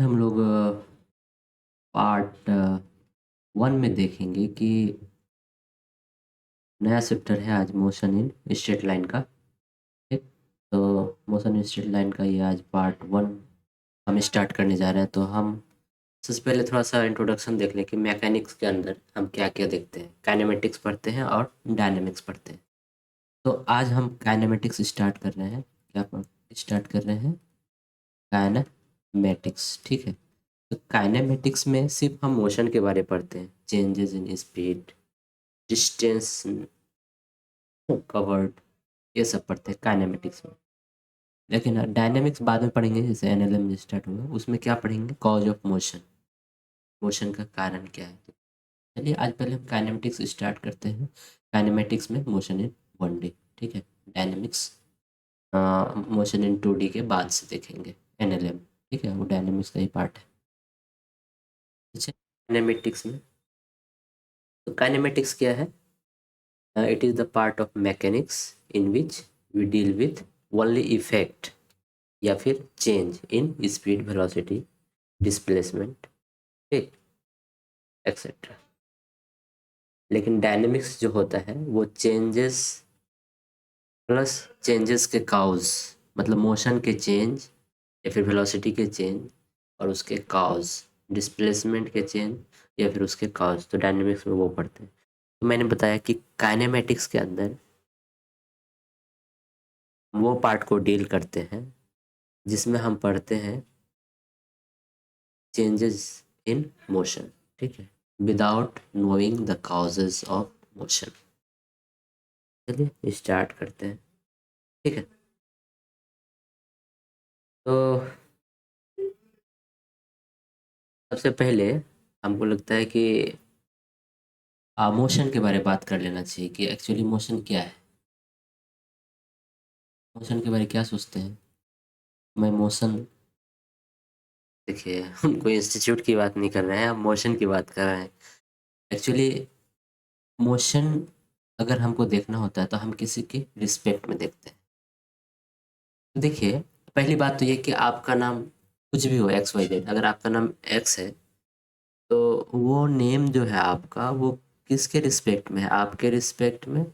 हम लोग पार्ट 1 में देखेंगे कि नया चैप्टर है आज मोशन इन स्ट्रेट लाइन का। ठीक, तो मोशन इन स्ट्रेट लाइन का ये आज पार्ट 1 हम स्टार्ट करने जा रहे हैं। तो हम सबसे पहले थोड़ा सा इंट्रोडक्शन देख लें कि मैकेनिक्स के अंदर हम क्या क्या देखते हैं। काइनेमेटिक्स पढ़ते हैं और डायनेमिक्स पढ़ते हैं। तो आज हम काइनेमेटिक्स स्टार्ट कर रहे हैं। स्टार्ट कर रहे हैं काइनेमेटिक्स। ठीक है, तो काइनेमेटिक्स में सिर्फ हम मोशन के बारे में पढ़ते हैं, changes in speed, distance covered, ये सब पढ़ते हैं काइनेमेटिक्स में। लेकिन डायनेमिक्स बाद में पढ़ेंगे, जैसे एनएलएम स्टार्ट होगा उसमें क्या पढ़ेंगे, कॉज ऑफ मोशन, मोशन का कारण क्या है। चलिए आज पहले हम काइनेमेटिक्स स्टार्ट करते हैं। काइनेमेटिक्स में मोशन इन 1D। ठीक है, डायनेमिक्स मोशन इन 2D के बाद से देखेंगे एनएलएम। ठीक है, वो डायनेमिक्स का ही पार्ट है। अच्छा, काइनेमेटिक्स में तो काइनेमेटिक्स क्या है? It is the part of mechanics in which we deal with only effect या फिर change in speed, velocity, displacement, ठीक, etc. लेकिन डायनेमिक्स जो होता है वो चेंजेस प्लस चेंजेस के काउज, मतलब मोशन के चेंज या फिर वेलोसिटी के चेंज और उसके काउज, डिस्प्लेसमेंट के चेंज या फिर उसके काउज, तो डायनेमिक्स में वो पढ़ते हैं। तो मैंने बताया कि काइनेमेटिक्स के अंदर वो पार्ट को डील करते हैं जिसमें हम पढ़ते हैं चेंजेस इन मोशन। ठीक है, without knowing the causes of motion. चलिए स्टार्ट करते हैं। ठीक है, तो सबसे पहले हमको लगता है कि मोशन के बारे में बात कर लेना चाहिए कि एक्चुअली मोशन क्या है। मोशन के बारे में क्या सोचते हैं? मैं मोशन, देखिए हम कोई इंस्टीट्यूट की बात नहीं कर रहे हैं, हम मोशन की बात कर रहे हैं। एक्चुअली मोशन अगर हमको देखना होता है तो हम किसी के रिस्पेक्ट में देखते हैं। देखिए, पहली बात तो ये कि आपका नाम कुछ भी हो, एक्स वाई जेड, अगर आपका नाम एक्स है तो वो नेम जो है आपका वो किसके रिस्पेक्ट में है? आपके रिस्पेक्ट में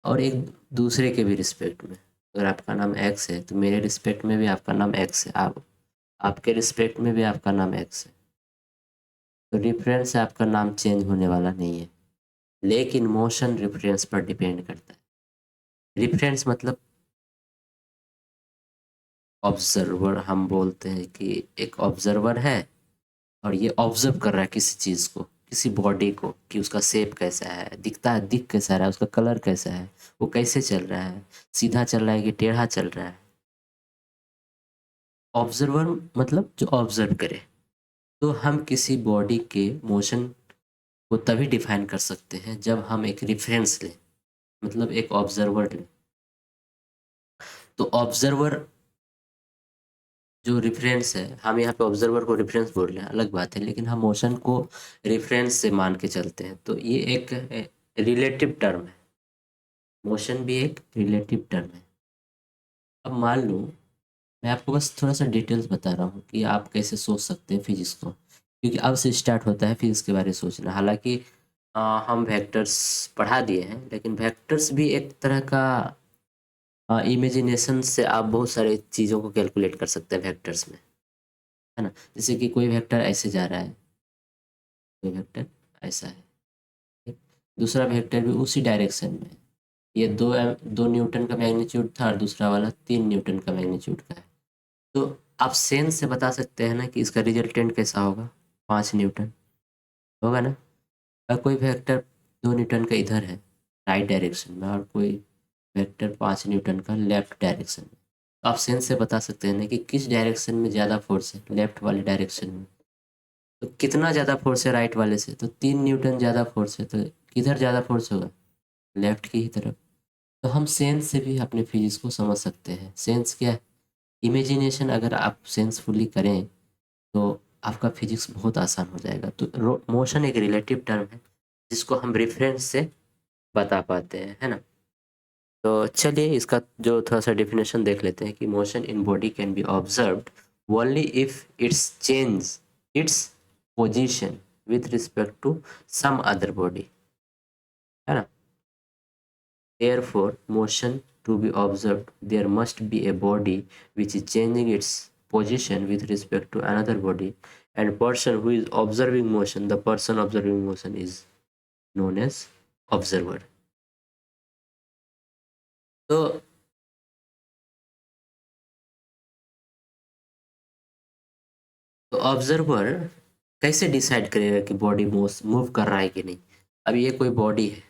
और एक दूसरे के भी रिस्पेक्ट में। अगर आपका नाम एक्स है तो मेरे रिस्पेक्ट में भी आपका नाम एक्स है, आप आपके रिस्पेक्ट में भी आपका नाम एक्स है। तो रेफरेंस से आपका नाम चेंज होने वाला नहीं है। लेकिन मोशन रेफरेंस पर डिपेंड करता है। रेफरेंस मतलब ऑब्जर्वर, हम बोलते हैं कि एक ऑब्जर्वर है और ये ऑब्जर्व कर रहा है किसी चीज़ को, किसी बॉडी को, कि उसका शेप कैसा है, दिखता है, दिख कैसा रहा है, उसका कलर कैसा है, वो कैसे चल रहा है, सीधा चल रहा है कि टेढ़ा चल रहा है। ऑब्जर्वर मतलब जो ऑब्जर्व करे। तो हम किसी बॉडी के मोशन को तभी डिफाइन कर सकते हैं जब हम एक रेफरेंस लें, मतलब एक ऑब्जर्वर लें। तो ऑब्जर्वर जो रेफरेंस है, हम यहाँ पे ऑब्जर्वर को रेफरेंस बोल रहे हैं अलग बात है, लेकिन हम मोशन को रेफरेंस से मान के चलते हैं। तो ये एक रिलेटिव टर्म है, मोशन भी एक रिलेटिव टर्म है। अब मान लो मैं आपको बस थोड़ा सा डिटेल्स बता रहा हूँ कि आप कैसे सोच सकते हैं फिजिक्स को, क्योंकि अब से स्टार्ट होता है फिजिक्स के बारे में सोचना। हालांकि हम वेक्टर्स पढ़ा दिए हैं, लेकिन वेक्टर्स भी एक तरह का इमेजिनेशन से आप बहुत सारे चीज़ों को कैलकुलेट कर सकते हैं वेक्टर्स में, है ना। जैसे कि कोई वेक्टर ऐसे जा रहा है, कोई वेक्टर ऐसा है, ठीक? दूसरा वेक्टर भी उसी डायरेक्शन में है। ये दो न्यूटन का मैग्नीट्यूड था और दूसरा वाला 3 न्यूटन का मैग्नीट्यूड का है। तो आप सेंस से बता सकते हैं ना कि इसका रिजल्टेंट कैसा होगा, 5 न्यूटन होगा ना। और कोई वेक्टर 2 न्यूटन का इधर है राइट डायरेक्शन में और कोई वेक्टर 5 न्यूटन का लेफ्ट डायरेक्शन में, तो आप सेंस से बता सकते हैं ना कि किस डायरेक्शन में ज़्यादा फोर्स है, लेफ्ट वाले डायरेक्शन में। तो कितना ज़्यादा फोर्स है राइट वाले से, तो 3 न्यूटन ज़्यादा फोर्स है, तो किधर ज़्यादा फोर्स होगा, लेफ्ट की ही तरफ। तो हम सेंस से भी अपने फिजिक्स को समझ सकते हैं। सेंस क्या है? इमेजिनेशन। अगर आप सेंसफुली करें तो आपका फिजिक्स बहुत आसान हो जाएगा। तो मोशन एक रिलेटिव टर्म है जिसको हम रेफरेंस से बता पाते हैं, है ना। तो चलिए इसका जो थोड़ा सा डेफिनेशन देख लेते हैं कि motion in body can be observed only if it's change its position with respect to some other body, है ना. Therefore, motion to be observed, there must be a body which is changing its position with respect to another body, and person who is observing motion, the person observing motion is known as observer. तो observer कैसे decide करेगा कि body move कर रहा है कि नहीं. अब ये कोई बॉडी है,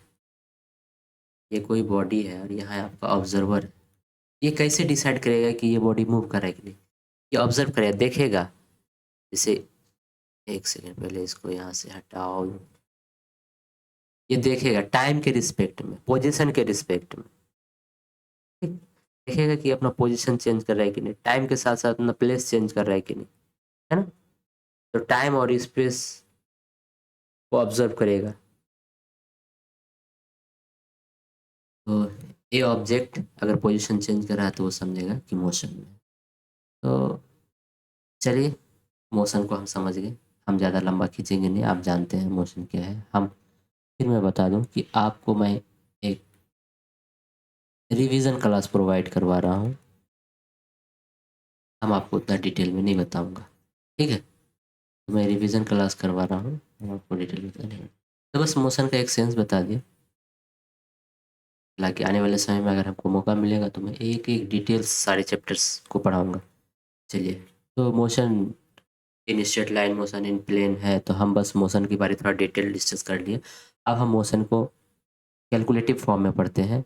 ये कोई बॉडी है और यहाँ आपका ऑब्जर्वर है. ये कैसे डिसाइड करेगा कि ये बॉडी मूव कर रहा है कि नहीं. ये ऑब्जर्व करेगा, देखेगा. जैसे एक सेकेंड पहले इसको यहाँ से हटाओ. ये देखेगा टाइम के रिस्पेक्ट में, पोजीशन के रिस्पेक्ट में. ठीक? देखेगा कि अपना पोजीशन चेंज कर रहा है कि नहीं, टाइम के साथ साथ अपना प्लेस चेंज कर रहा है कि नहीं, है ना. तो टाइम और स्पेस को ऑब्जर्व करेगा. तो ये ऑब्जेक्ट अगर पोजीशन चेंज कर रहा है तो वो समझेगा कि मोशन में. तो चलिए, मोशन को हम समझ गए. हम ज़्यादा लंबा खींचेंगे नहीं, आप जानते हैं मोशन क्या है. हम फिर मैं बता दूं कि आपको मैं एक रिवीजन क्लास प्रोवाइड करवा रहा हूं. हम आपको उतना डिटेल में नहीं बताऊंगा, ठीक है. तो मैं रिवीजन क्लास करवा रहा हूँ, हम आपको डिटेल बता नहीं. तो बस मोशन का एक सेंस बता दिया. हालांकि आने वाले समय में अगर हमको मौका मिलेगा तो मैं एक एक डिटेल्स सारे चैप्टर्स को पढ़ाऊँगा. चलिए, तो motion in straight line, motion in plane है, तो हम बस मोशन के बारे में थोड़ा डिटेल डिस्कस कर लिए. अब हम मोशन को कैलकुलेटिव फॉर्म में पढ़ते हैं,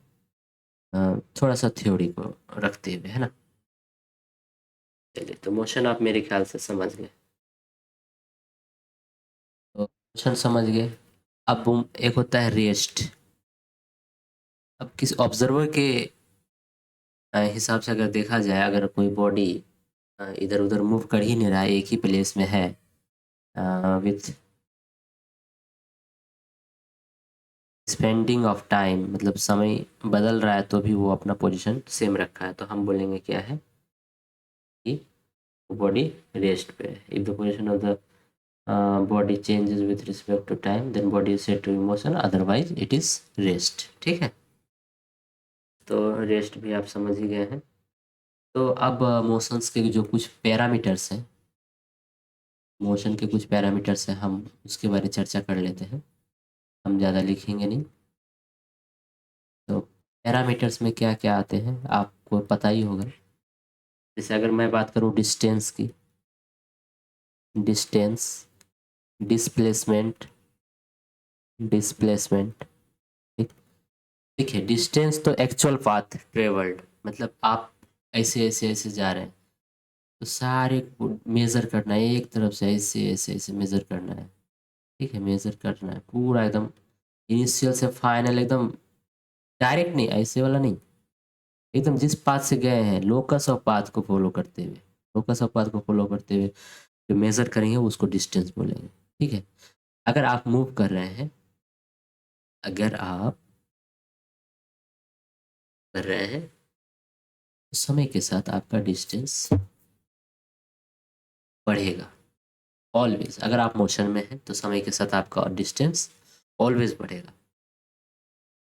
थोड़ा सा थ्योरी को रखते हुए, है ना. चलिए, तो मोशन आप मेरे ख्याल से समझ गए. तो मोशन समझ गए. अब एक होता है रेस्ट. अब किस ऑब्जर्वर के हिसाब से अगर देखा जाए, अगर कोई बॉडी इधर उधर मूव कर ही नहीं रहा है, एक ही प्लेस में है विथ स्पेंडिंग ऑफ टाइम, मतलब समय बदल रहा है तो भी वो अपना पोजीशन सेम रखा है, तो हम बोलेंगे क्या है कि बॉडी रेस्ट पे है. If the position of the body changes with respect to time, then body is said to be motion, otherwise it is rest. ठीक है, तो रेस्ट भी आप समझ ही गए हैं. तो अब मोशंस के जो कुछ पैरामीटर्स हैं, मोशन के कुछ पैरामीटर्स हैं, हम उसके बारे में चर्चा कर लेते हैं. हम ज़्यादा लिखेंगे नहीं. तो पैरामीटर्स में क्या क्या आते हैं आपको पता ही होगा. जैसे अगर मैं बात करूँ डिस्टेंस की, डिस्टेंस, डिस्प्लेसमेंट, डिस्प्लेसमेंट. ठीक. देखिए, डिस्टेंस तो एक्चुअल पाथ ट्रेवल्ड, मतलब आप ऐसे ऐसे ऐसे जा रहे हैं तो सारे को मेज़र करना है, एक तरफ से ऐसे ऐसे ऐसे मेज़र करना है. ठीक है, मेज़र करना है पूरा एकदम इनिशियल से फाइनल, एकदम डायरेक्ट नहीं, ऐसे वाला नहीं, एकदम जिस पाथ से गए हैं लोकस ऑफ पाथ को फॉलो करते हुए, लोकस ऑफ पाथ को फॉलो करते हुए जो मेज़र करेंगे उसको डिस्टेंस बोलेंगे. ठीक है, अगर आप मूव कर रहे हैं, अगर आप कर रहे हैं तो समय के साथ आपका डिस्टेंस बढ़ेगा ऑलवेज. अगर आप मोशन में हैं तो समय के साथ आपका डिस्टेंस ऑलवेज बढ़ेगा.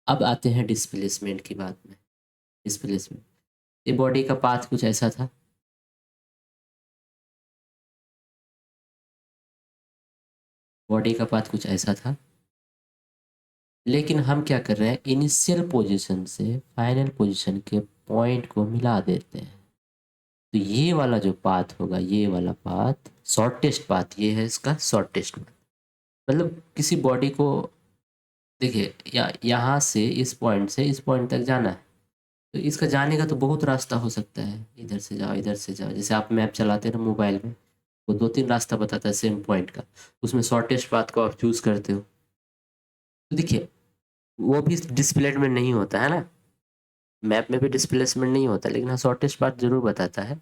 अब आते हैं डिस्प्लेसमेंट की बात में. डिस्प्लेसमेंट, ये बॉडी का पाथ कुछ ऐसा था, बॉडी का पाथ कुछ ऐसा था, लेकिन हम क्या कर रहे हैं, इनिशियल पोजीशन से फाइनल पोजीशन के पॉइंट को मिला देते हैं. तो ये वाला जो पाथ होगा, ये वाला पाथ शॉर्टेस्ट पाथ, ये है इसका शॉर्टेस्ट पाथ. मतलब किसी बॉडी को देखिए, यहाँ से इस पॉइंट से इस पॉइंट तक जाना है, तो इसका जाने का तो बहुत रास्ता हो सकता है, इधर से जाओ इधर से जाओ. जैसे आप मैप चलाते हैं ना मोबाइल में, वो 2-3 रास्ता बताता है सेम पॉइंट का, उसमें शॉर्टेस्ट पाथ को आप चूज़ करते हो. तो देखिए, वो भी डिस्प्लेसमेंट नहीं होता है ना, मैप में भी डिस्प्लेसमेंट नहीं होता, लेकिन हाँ शॉर्टेस्ट पाथ जरूर बताता है.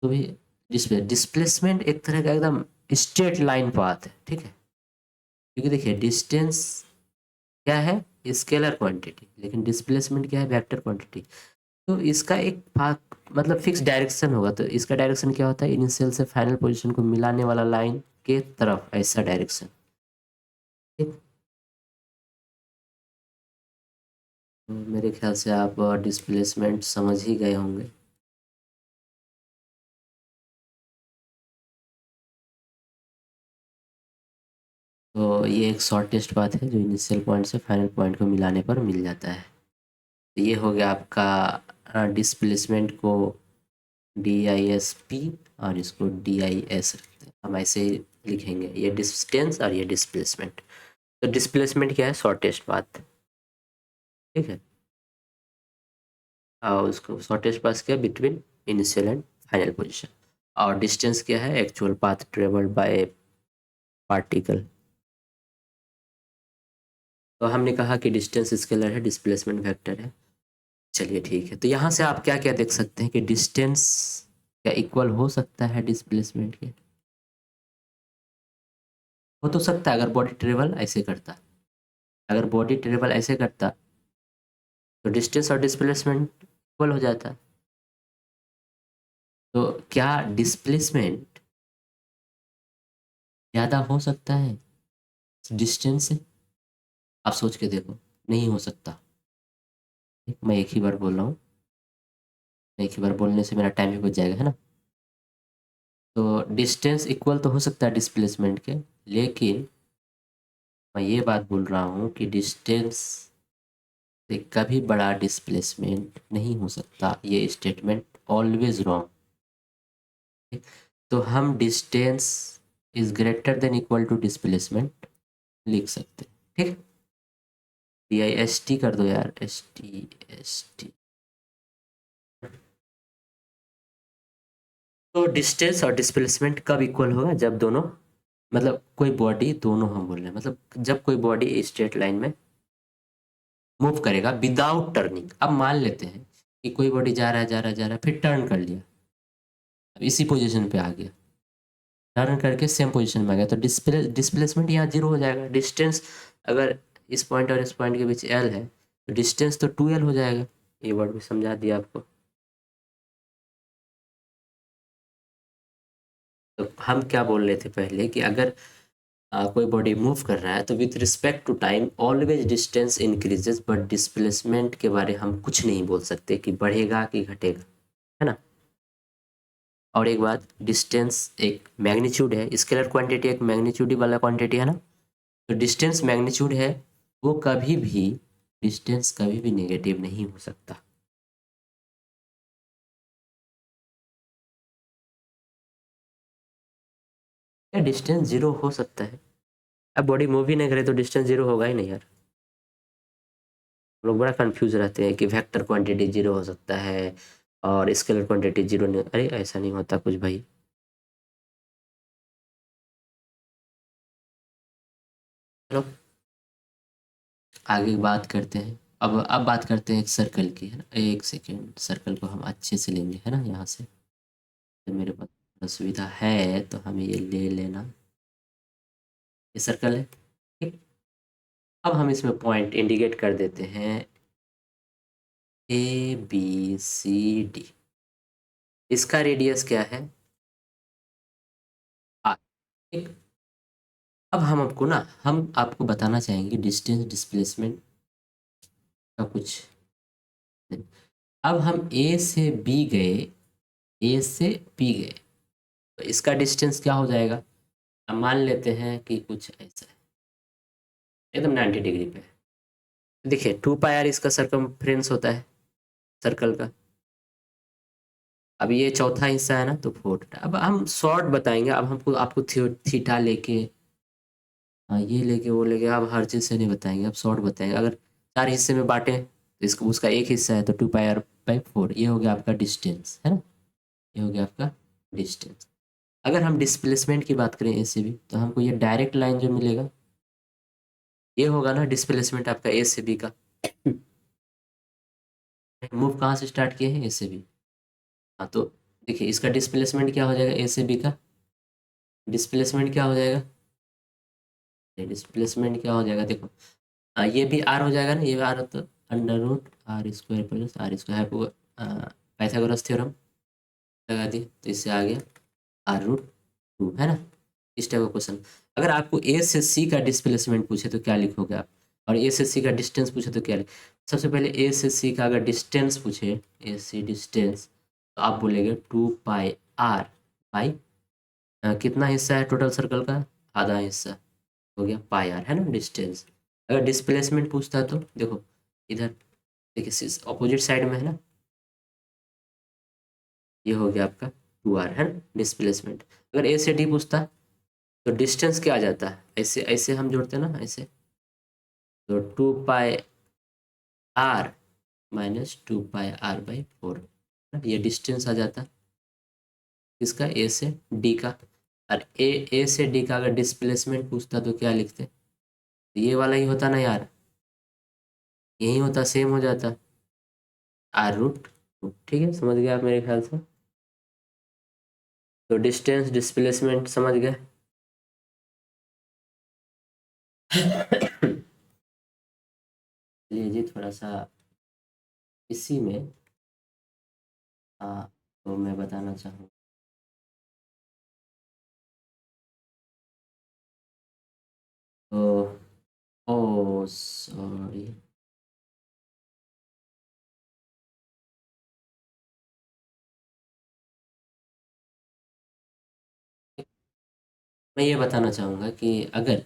तो भी डिस्प्लेसमेंट एक तरह का एकदम स्ट्रेट लाइन पाथ है. ठीक है, क्योंकि देखिए डिस्टेंस क्या है, स्केलर क्वांटिटी, लेकिन डिस्प्लेसमेंट क्या है, वेक्टर क्वांटिटी. तो इसका एक भाग मतलब फिक्स डायरेक्शन होगा, तो इसका डायरेक्शन क्या होता है, इनिशियल से फाइनल पोजीशन को मिलाने वाला लाइन के तरफ ऐसा डायरेक्शन। ठीक, तो मेरे ख्याल से आप डिस्प्लेसमेंट समझ ही गए होंगे। तो ये एक शॉर्टेस्ट पाथ है जो इनिशियल पॉइंट से फाइनल पॉइंट को मिलाने पर मिल जाता है। तो ये हो गया आपका डिस्प्लेसमेंट को DISP और इसको DIS रखते हैं, हम ऐसे ही लिखेंगे, ये डिस्टेंस और ये डिस्प्लेसमेंट। तो डिस्प्लेसमेंट क्या है, शॉर्टेस्ट पाथ। ठीक है, और उसको शॉर्टेस्ट पाथ क्या, between initial and final position. और डिस्टेंस क्या है, actual path travelled by particle. तो हमने कहा कि डिस्टेंस स्केलर है, डिस्प्लेसमेंट वेक्टर है। चलिए ठीक है, तो यहाँ से आप क्या क्या देख सकते हैं कि डिस्टेंस क्या इक्वल हो सकता है डिस्प्लेसमेंट के। हो तो सकता है अगर बॉडी ट्रेवल ऐसे करता, अगर बॉडी ट्रेवल ऐसे करता तो डिस्टेंस और डिस्प्लेसमेंट इक्वल हो जाता। तो क्या डिस्प्लेसमेंट ज़्यादा हो सकता है डिस्टेंस से? आप सोच के देखो, नहीं हो सकता। मैं एक ही बार बोल रहा हूँ, एक ही बार बोलने से मेरा टाइम भी बच जाएगा, है ना। तो डिस्टेंस इक्वल तो हो सकता है डिस्प्लेसमेंट के, लेकिन मैं ये बात बोल रहा हूँ कि डिस्टेंस से कभी बड़ा डिस्प्लेसमेंट नहीं हो सकता, ये स्टेटमेंट ऑलवेज रॉन्ग। तो हम distance is greater than equal to displacement लिख सकते हैं। ठीक, DIST कर दो यार, ST। तो डिस्टेंस और डिस्प्लेसमेंट कब इक्वल होगा, जब दोनों, मतलब कोई बॉडी, दोनों हम बोल रहे हैं, मतलब जब कोई बॉडी स्ट्रेट लाइन में मूव करेगा विदाउट टर्निंग। अब मान लेते हैं कि कोई बॉडी जा रहा है जा रहा है जा रहा है, फिर टर्न कर लिया, अब इसी पोजीशन पे आ गया, टर्न करके सेम पोजीशन में आ गया, तो डिस्प्लेसमेंट यहाँ जीरो हो जाएगा। डिस्टेंस अगर इस पॉइंट और इस पॉइंट के बीच L है, तो डिस्टेंस तो 2L हो जाएगा। ये वर्ड भी समझा दिया आपको। तो हम क्या बोल रहे थे पहले कि अगर कोई बॉडी मूव कर रहा है तो with respect to time always distance increases, but displacement के बारे हम कुछ नहीं बोल सकते कि बढ़ेगा कि घटेगा, है ना। और एक बात, डिस्टेंस एक मैग्नीट्यूड है, स्केलर क्वांटिटी एक मैग्नीट्यूड वाला क्वांटिटी है ना। तो डिस्टेंस मैग्नीट्यूड है, वो कभी भी, डिस्टेंस कभी भी नेगेटिव नहीं हो सकता। क्या डिस्टेंस जीरो हो सकता है? अब बॉडी मूव ही नहीं करे तो डिस्टेंस जीरो होगा ही नहीं यार। लोग बड़ा कंफ्यूज रहते हैं कि वेक्टर क्वांटिटी जीरो हो सकता है और स्केलर क्वांटिटी जीरो नहीं, अरे ऐसा नहीं होता कुछ भाई। चलो आगे बात करते हैं। अब बात करते हैं एक सर्कल की, है ना। एक सेकेंड, सर्कल को हम अच्छे से लेंगे, है ना, यहाँ से। तो मेरे पास सुविधा है तो हमें ये ले लेना, ये सर्कल है। ठीक, अब हम इसमें पॉइंट इंडिकेट कर देते हैं, ABCD। इसका रेडियस क्या है, R। ठीक, अब हम आपको बताना चाहेंगे डिस्टेंस डिस्प्लेसमेंट का कुछ। अब हम A से B गए, A से B गए, तो इसका डिस्टेंस क्या हो जाएगा। अब मान लेते हैं कि कुछ ऐसा है, एकदम 90 डिग्री पे। देखिए 2πr इसका सरकमफ्रेंस होता है सर्कल का। अब ये चौथा हिस्सा है ना, तो 4। अब हम शॉर्ट बताएंगे, अब हमको आपको थीटा लेके, हाँ ये लेके वो लेके, अब हर चीज़ से नहीं बताएंगे, अब शॉर्ट बताएंगे। अगर 4 हिस्से में बांटे तो इसको, उसका एक हिस्सा है तो 2πr/4, ये हो गया आपका डिस्टेंस, है ना। ये हो गया आपका डिस्टेंस। अगर हम डिस्प्लेसमेंट की बात करें A से B, तो हमको ये डायरेक्ट लाइन जो मिलेगा, ये होगा ना डिस्प्लेसमेंट आपका A से B का। मूव कहाँ से स्टार्ट किए हैं, A से B। हाँ तो देखिए इसका डिस्प्लेसमेंट क्या हो जाएगा, A से B का डिस्प्लेसमेंट क्या हो जाएगा, डिस्प्लेसमेंट क्या हो जाएगा देखो, हाँ ये भी R हो जाएगा ना, ये भी R, तो under root R² plus R² Pythagoras theorem लगा दिए तो इससे आ गया r√2 है ना। इस टाइप का क्वेश्चन। अगर आपको ए से सी का डिस्प्लेसमेंट पूछे तो क्या लिखोगे आप, और ए से सी का डिस्टेंस पूछे तो क्या सबसे पहले ए से सी का अगर डिस्टेंस पूछे, ए सी डिस्टेंस, तो आप बोलेंगे 2πr/, कितना हिस्सा है टोटल सर्कल का, आधा हिस्सा, हो गया πr है ना डिस्टेंस। अगर डिस्प्लेसमेंट पूछता है तो देखो इधर, देखिए ऑपोजिट साइड में है ना, ये हो गया आपका 2r है ना डिस्प्लेसमेंट। अगर ए से डी पूछता तो डिस्टेंस क्या आ जाता है, ऐसे ऐसे हम जोड़ते हैं ना ऐसे, तो 2πr माइनस 2πr/4, ये डिस्टेंस आ जाता है इसका ए से डी का। और ए से डी का अगर डिस्प्लेसमेंट पूछता तो क्या लिखते, तो ये वाला ही होता ना यार, यही होता, सेम हो जाता r√2। ठीक है, समझ गए आप मेरे ख्याल से। तो डिस्टेंस डिस्प्लेसमेंट समझ गए। चलिए जी, थोड़ा सा इसी में तो मैं बताना चाहूँ, तो ओ सॉरी, मैं ये बताना चाहूँगा कि अगर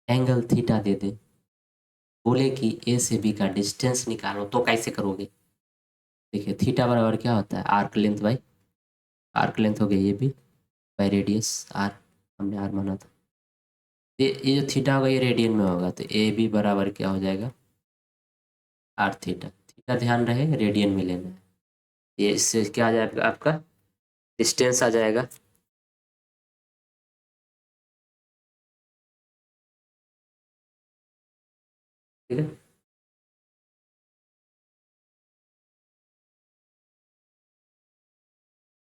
एंगल थीटा दे दे, बोले कि ए से बी का डिस्टेंस निकालो, तो कैसे करोगे। देखिए थीटा बराबर क्या होता है, arc length by, arc length हो गई ये भी, बाई रेडियस आर, हमने आर माना था। ये जो थीटा होगा ये रेडियन में होगा, तो ए बी बराबर क्या हो जाएगा, आर थीटा। थीटा ध्यान रहे रेडियन में लेना है। ये इससे क्या आ जाएगा आपका, डिस्टेंस आ जाएगा। ठीक है,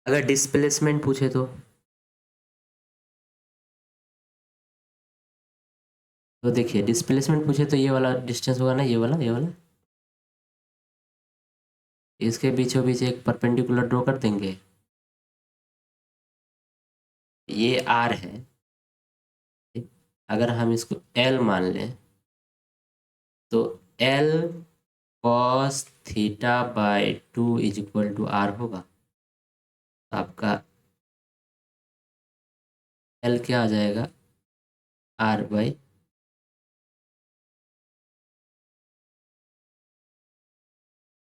अगर डिस्प्लेसमेंट पूछे तो देखिए डिस्प्लेसमेंट पूछे तो ये वाला डिस्टेंस होगा ना, ये वाला इसके बीचों बीच एक परपेंडिकुलर ड्रॉ कर देंगे, ये आर है। अगर हम इसको एल मान लें तो एल कॉस थीटा/2 इज इक्वल टू आर होगा। आपका एल क्या आ जाएगा, r/,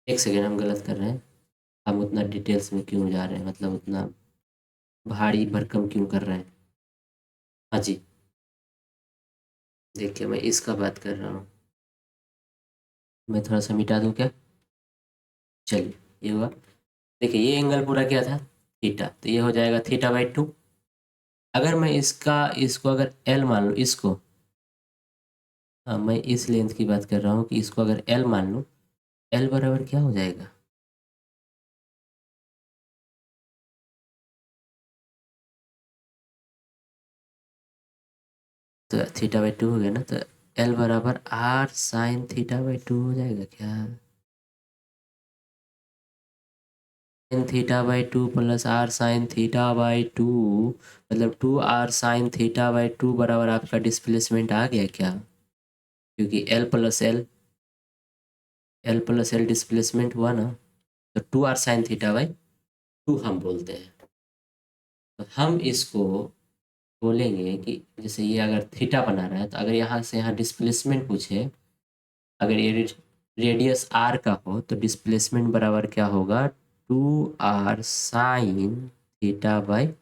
एक सेकेंड हम गलत कर रहे हैं, हम उतना डिटेल्स में क्यों जा रहे हैं, मतलब उतना भारी भरकम क्यों कर रहे हैं। हाँ जी, देखिए मैं इसका बात कर रहा हूँ, मैं थोड़ा सा मिटा दूँ क्या, चलिए ये हुआ। देखिए ये एंगल पूरा क्या था, थीटा, तो ये हो जाएगा थीटा/2। अगर मैं इसको अगर एल मान लूँ इसको, हाँ मैं इस लेंथ की बात कर रहा हूँ कि इसको अगर एल मान लूँ, एल बराबर क्या हो जाएगा, तो थीटा/2 हो गया ना, तो एल बराबर आर साइन थीटा/2 हो जाएगा क्या, साइन थीटा/2 प्लस आर साइन थीटा/2, मतलब 2r sin θ/2 बराबर आपका डिस्प्लेसमेंट आ गया क्या, क्योंकि एल प्लस एल डिस्प्लेसमेंट हुआ ना, तो 2r sin θ/2 हम बोलते हैं। तो हम इसको बोलेंगे कि जैसे ये अगर थीटा बना रहा है, तो अगर यहाँ से यहाँ डिस्प्लेसमेंट पूछे, अगर ये रेडियस आर का हो तो डिस्प्लेसमेंट बराबर क्या होगा, 2r sin θ/2,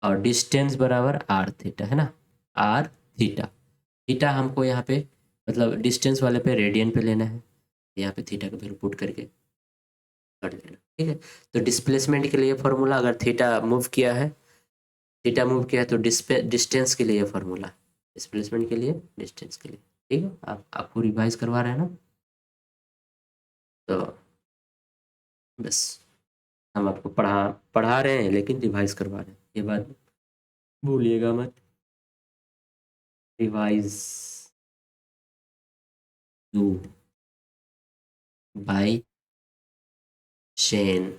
और डिस्टेंस बराबर आर थीटा है ना, आर थीटा। थीटा हमको यहाँ पे मतलब डिस्टेंस वाले पे रेडियन पे लेना है, यहाँ पे थीटा का वैल्यू पुट करके कर देना। ठीक है, तो डिस्प्लेसमेंट के लिए फॉर्मूला, अगर थीटा मूव किया है, थीटा मूव किया है तो डिस्टेंस के लिए फॉर्मूला, डिस्प्लेसमेंट के लिए, डिस्टेंस के लिए। ठीक है, आप आपको रिवाइज करवा रहे हैं ना, तो बस हम आपको पढ़ा पढ़ा रहे हैं लेकिन रिवाइज करवा रहे हैं, ये बात भूलिएगा मत, रिवाइज टू बाई चेन।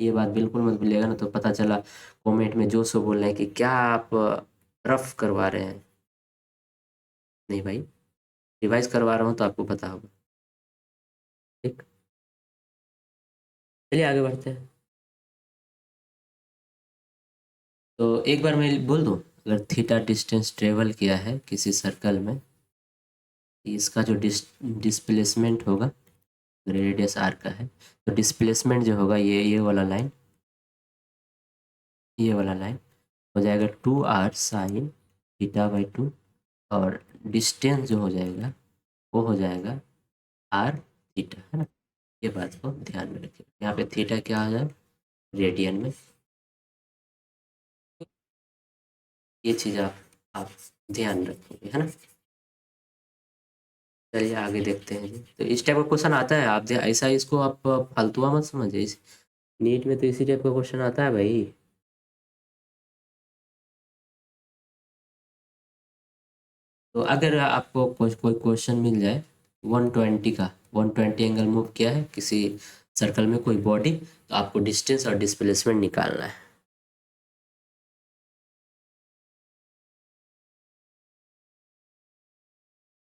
ये बात बिल्कुल मत भूलिएगा, ना तो पता चला कमेंट में जो सो बोल रहे हैं कि क्या आप रफ करवा रहे हैं। नहीं भाई, रिवाइज करवा रहा हूँ तो आपको पता होगा। ठीक, चलिए आगे बढ़ते हैं। तो एक बार मैं बोल दूं, अगर थीटा डिस्टेंस ट्रेवल किया है किसी सर्कल में, इसका जो डिस्प्लेसमेंट होगा, रेडियस आर का है, तो डिस्प्लेसमेंट जो होगा ये वाला लाइन, ये वाला लाइन हो जाएगा 2r साइन थीटा बाई 2, और डिस्टेंस जो हो जाएगा वो हो जाएगा आर थीटा, है ना। ये बात को ध्यान में रखिए, यहाँ पे थीटा क्या आ जाए रेडियन में। ये चीज़ आप ध्यान रखेंगे, है ना। चलिए आगे देखते हैं जी। तो इस टाइप का क्वेश्चन आता है, आप ऐसा इसको आप फालतुआ मत समझिए, नीट में तो इसी टाइप का क्वेश्चन आता है भाई। तो अगर आपको कोई क्वेश्चन मिल जाए 120 का, 120 एंगल मूव किया है किसी सर्कल में कोई बॉडी, तो आपको डिस्टेंस और डिस्प्लेसमेंट निकालना है।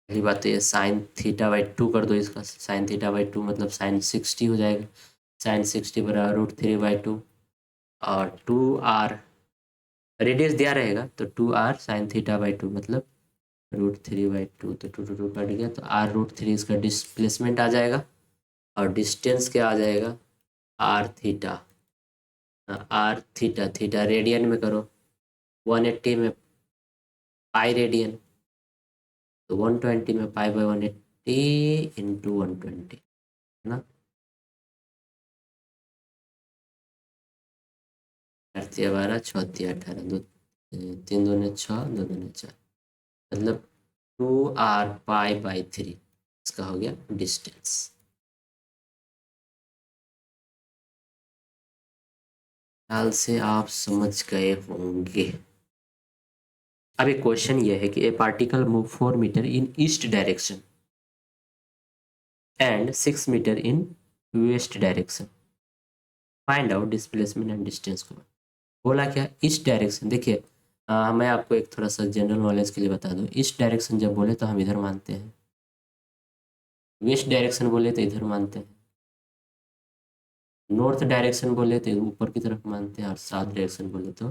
पहली बात तो ये साइन थीटा बाई 2 कर दो, इसका साइन थीटा बाई 2 मतलब साइन 60 हो जाएगा। साइन 60 बराबर √3/2, और 2r रेडियस दिया रहेगा तो 2r साइन थीटा बाई 2 मतलब √3/2, तो 2 कट गया, तो r√3 इसका डिस्प्लेसमेंट आ जाएगा, और डिस्टेंस क्या आ जाएगा R theta. R theta, theta radian में करो, 180 में पाई रेडियन, तो 120 में पाई बाई 180 इंटू 120, है ना। अड़तिया 12 चौथिया 18, दो 3 दूने 6, 2 दूने 4, मतलब 2r पाई बाई 3, इसका हो गया डिस्टेंस। ख्याल से आप समझ गए होंगे। अब एक क्वेश्चन ये है कि a particle move 4 metre in east direction and 6 metre in west direction, find out displacement and distance को। बोला क्या ईस्ट डायरेक्शन, देखिए मैं आपको एक थोड़ा सा जनरल नॉलेज के लिए बता दूं, ईस्ट डायरेक्शन जब बोले तो हम इधर मानते हैं, वेस्ट डायरेक्शन बोले तो इधर मानते हैं, नॉर्थ डायरेक्शन बोले तो ऊपर की तरफ मानते हैं, और साउथ डायरेक्शन बोले तो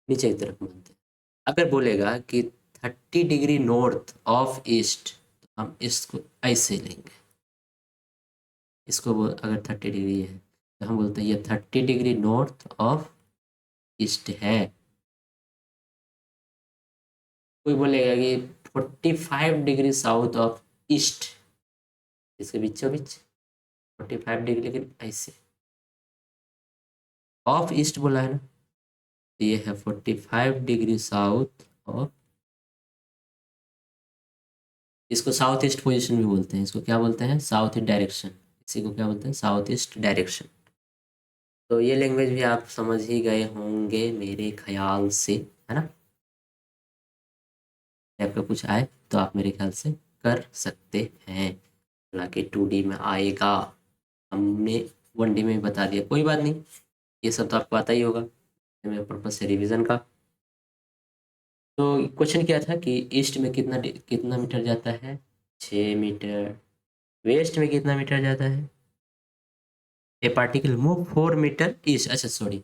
नीचे की तरफ मानते हैं। अगर बोलेगा कि 30 डिग्री नॉर्थ ऑफ ईस्ट, तो हम इसको ऐसे लेंगे, इसको अगर 30 डिग्री है तो हम बोलते हैं ये 30 डिग्री नॉर्थ ऑफ ईस्ट है। कोई बोलेगा कि 45 डिग्री साउथ ऑफ ईस्ट, इसके बीचों बीच 45 डिग्री, लेकिन ऐसे ऑफ ईस्ट बोला है ना, तो ये है 45 डिग्री साउथ ऑफ, इसको साउथ ईस्ट पोजीशन भी बोलते हैं, इसको क्या बोलते हैं साउथ ईस्ट डायरेक्शन, इसी को क्या बोलते हैं साउथ ईस्ट डायरेक्शन। तो ये लैंग्वेज भी आप समझ ही गए होंगे मेरे ख्याल से, है ना। आपका कुछ आए तो आप मेरे ख्याल से कर सकते हैं, हालांकि 2D में आएगा, हमने 1D में भी बता दिया, कोई बात नहीं, ये सब तो आपको पता ही होगा, मेरे पर्पज से रिवीजन का। तो क्वेश्चन क्या था कि ईस्ट में कितना कितना मीटर जाता है 6 मीटर, वेस्ट में कितना मीटर जाता है, a particle move 4 metre east, अच्छा सॉरी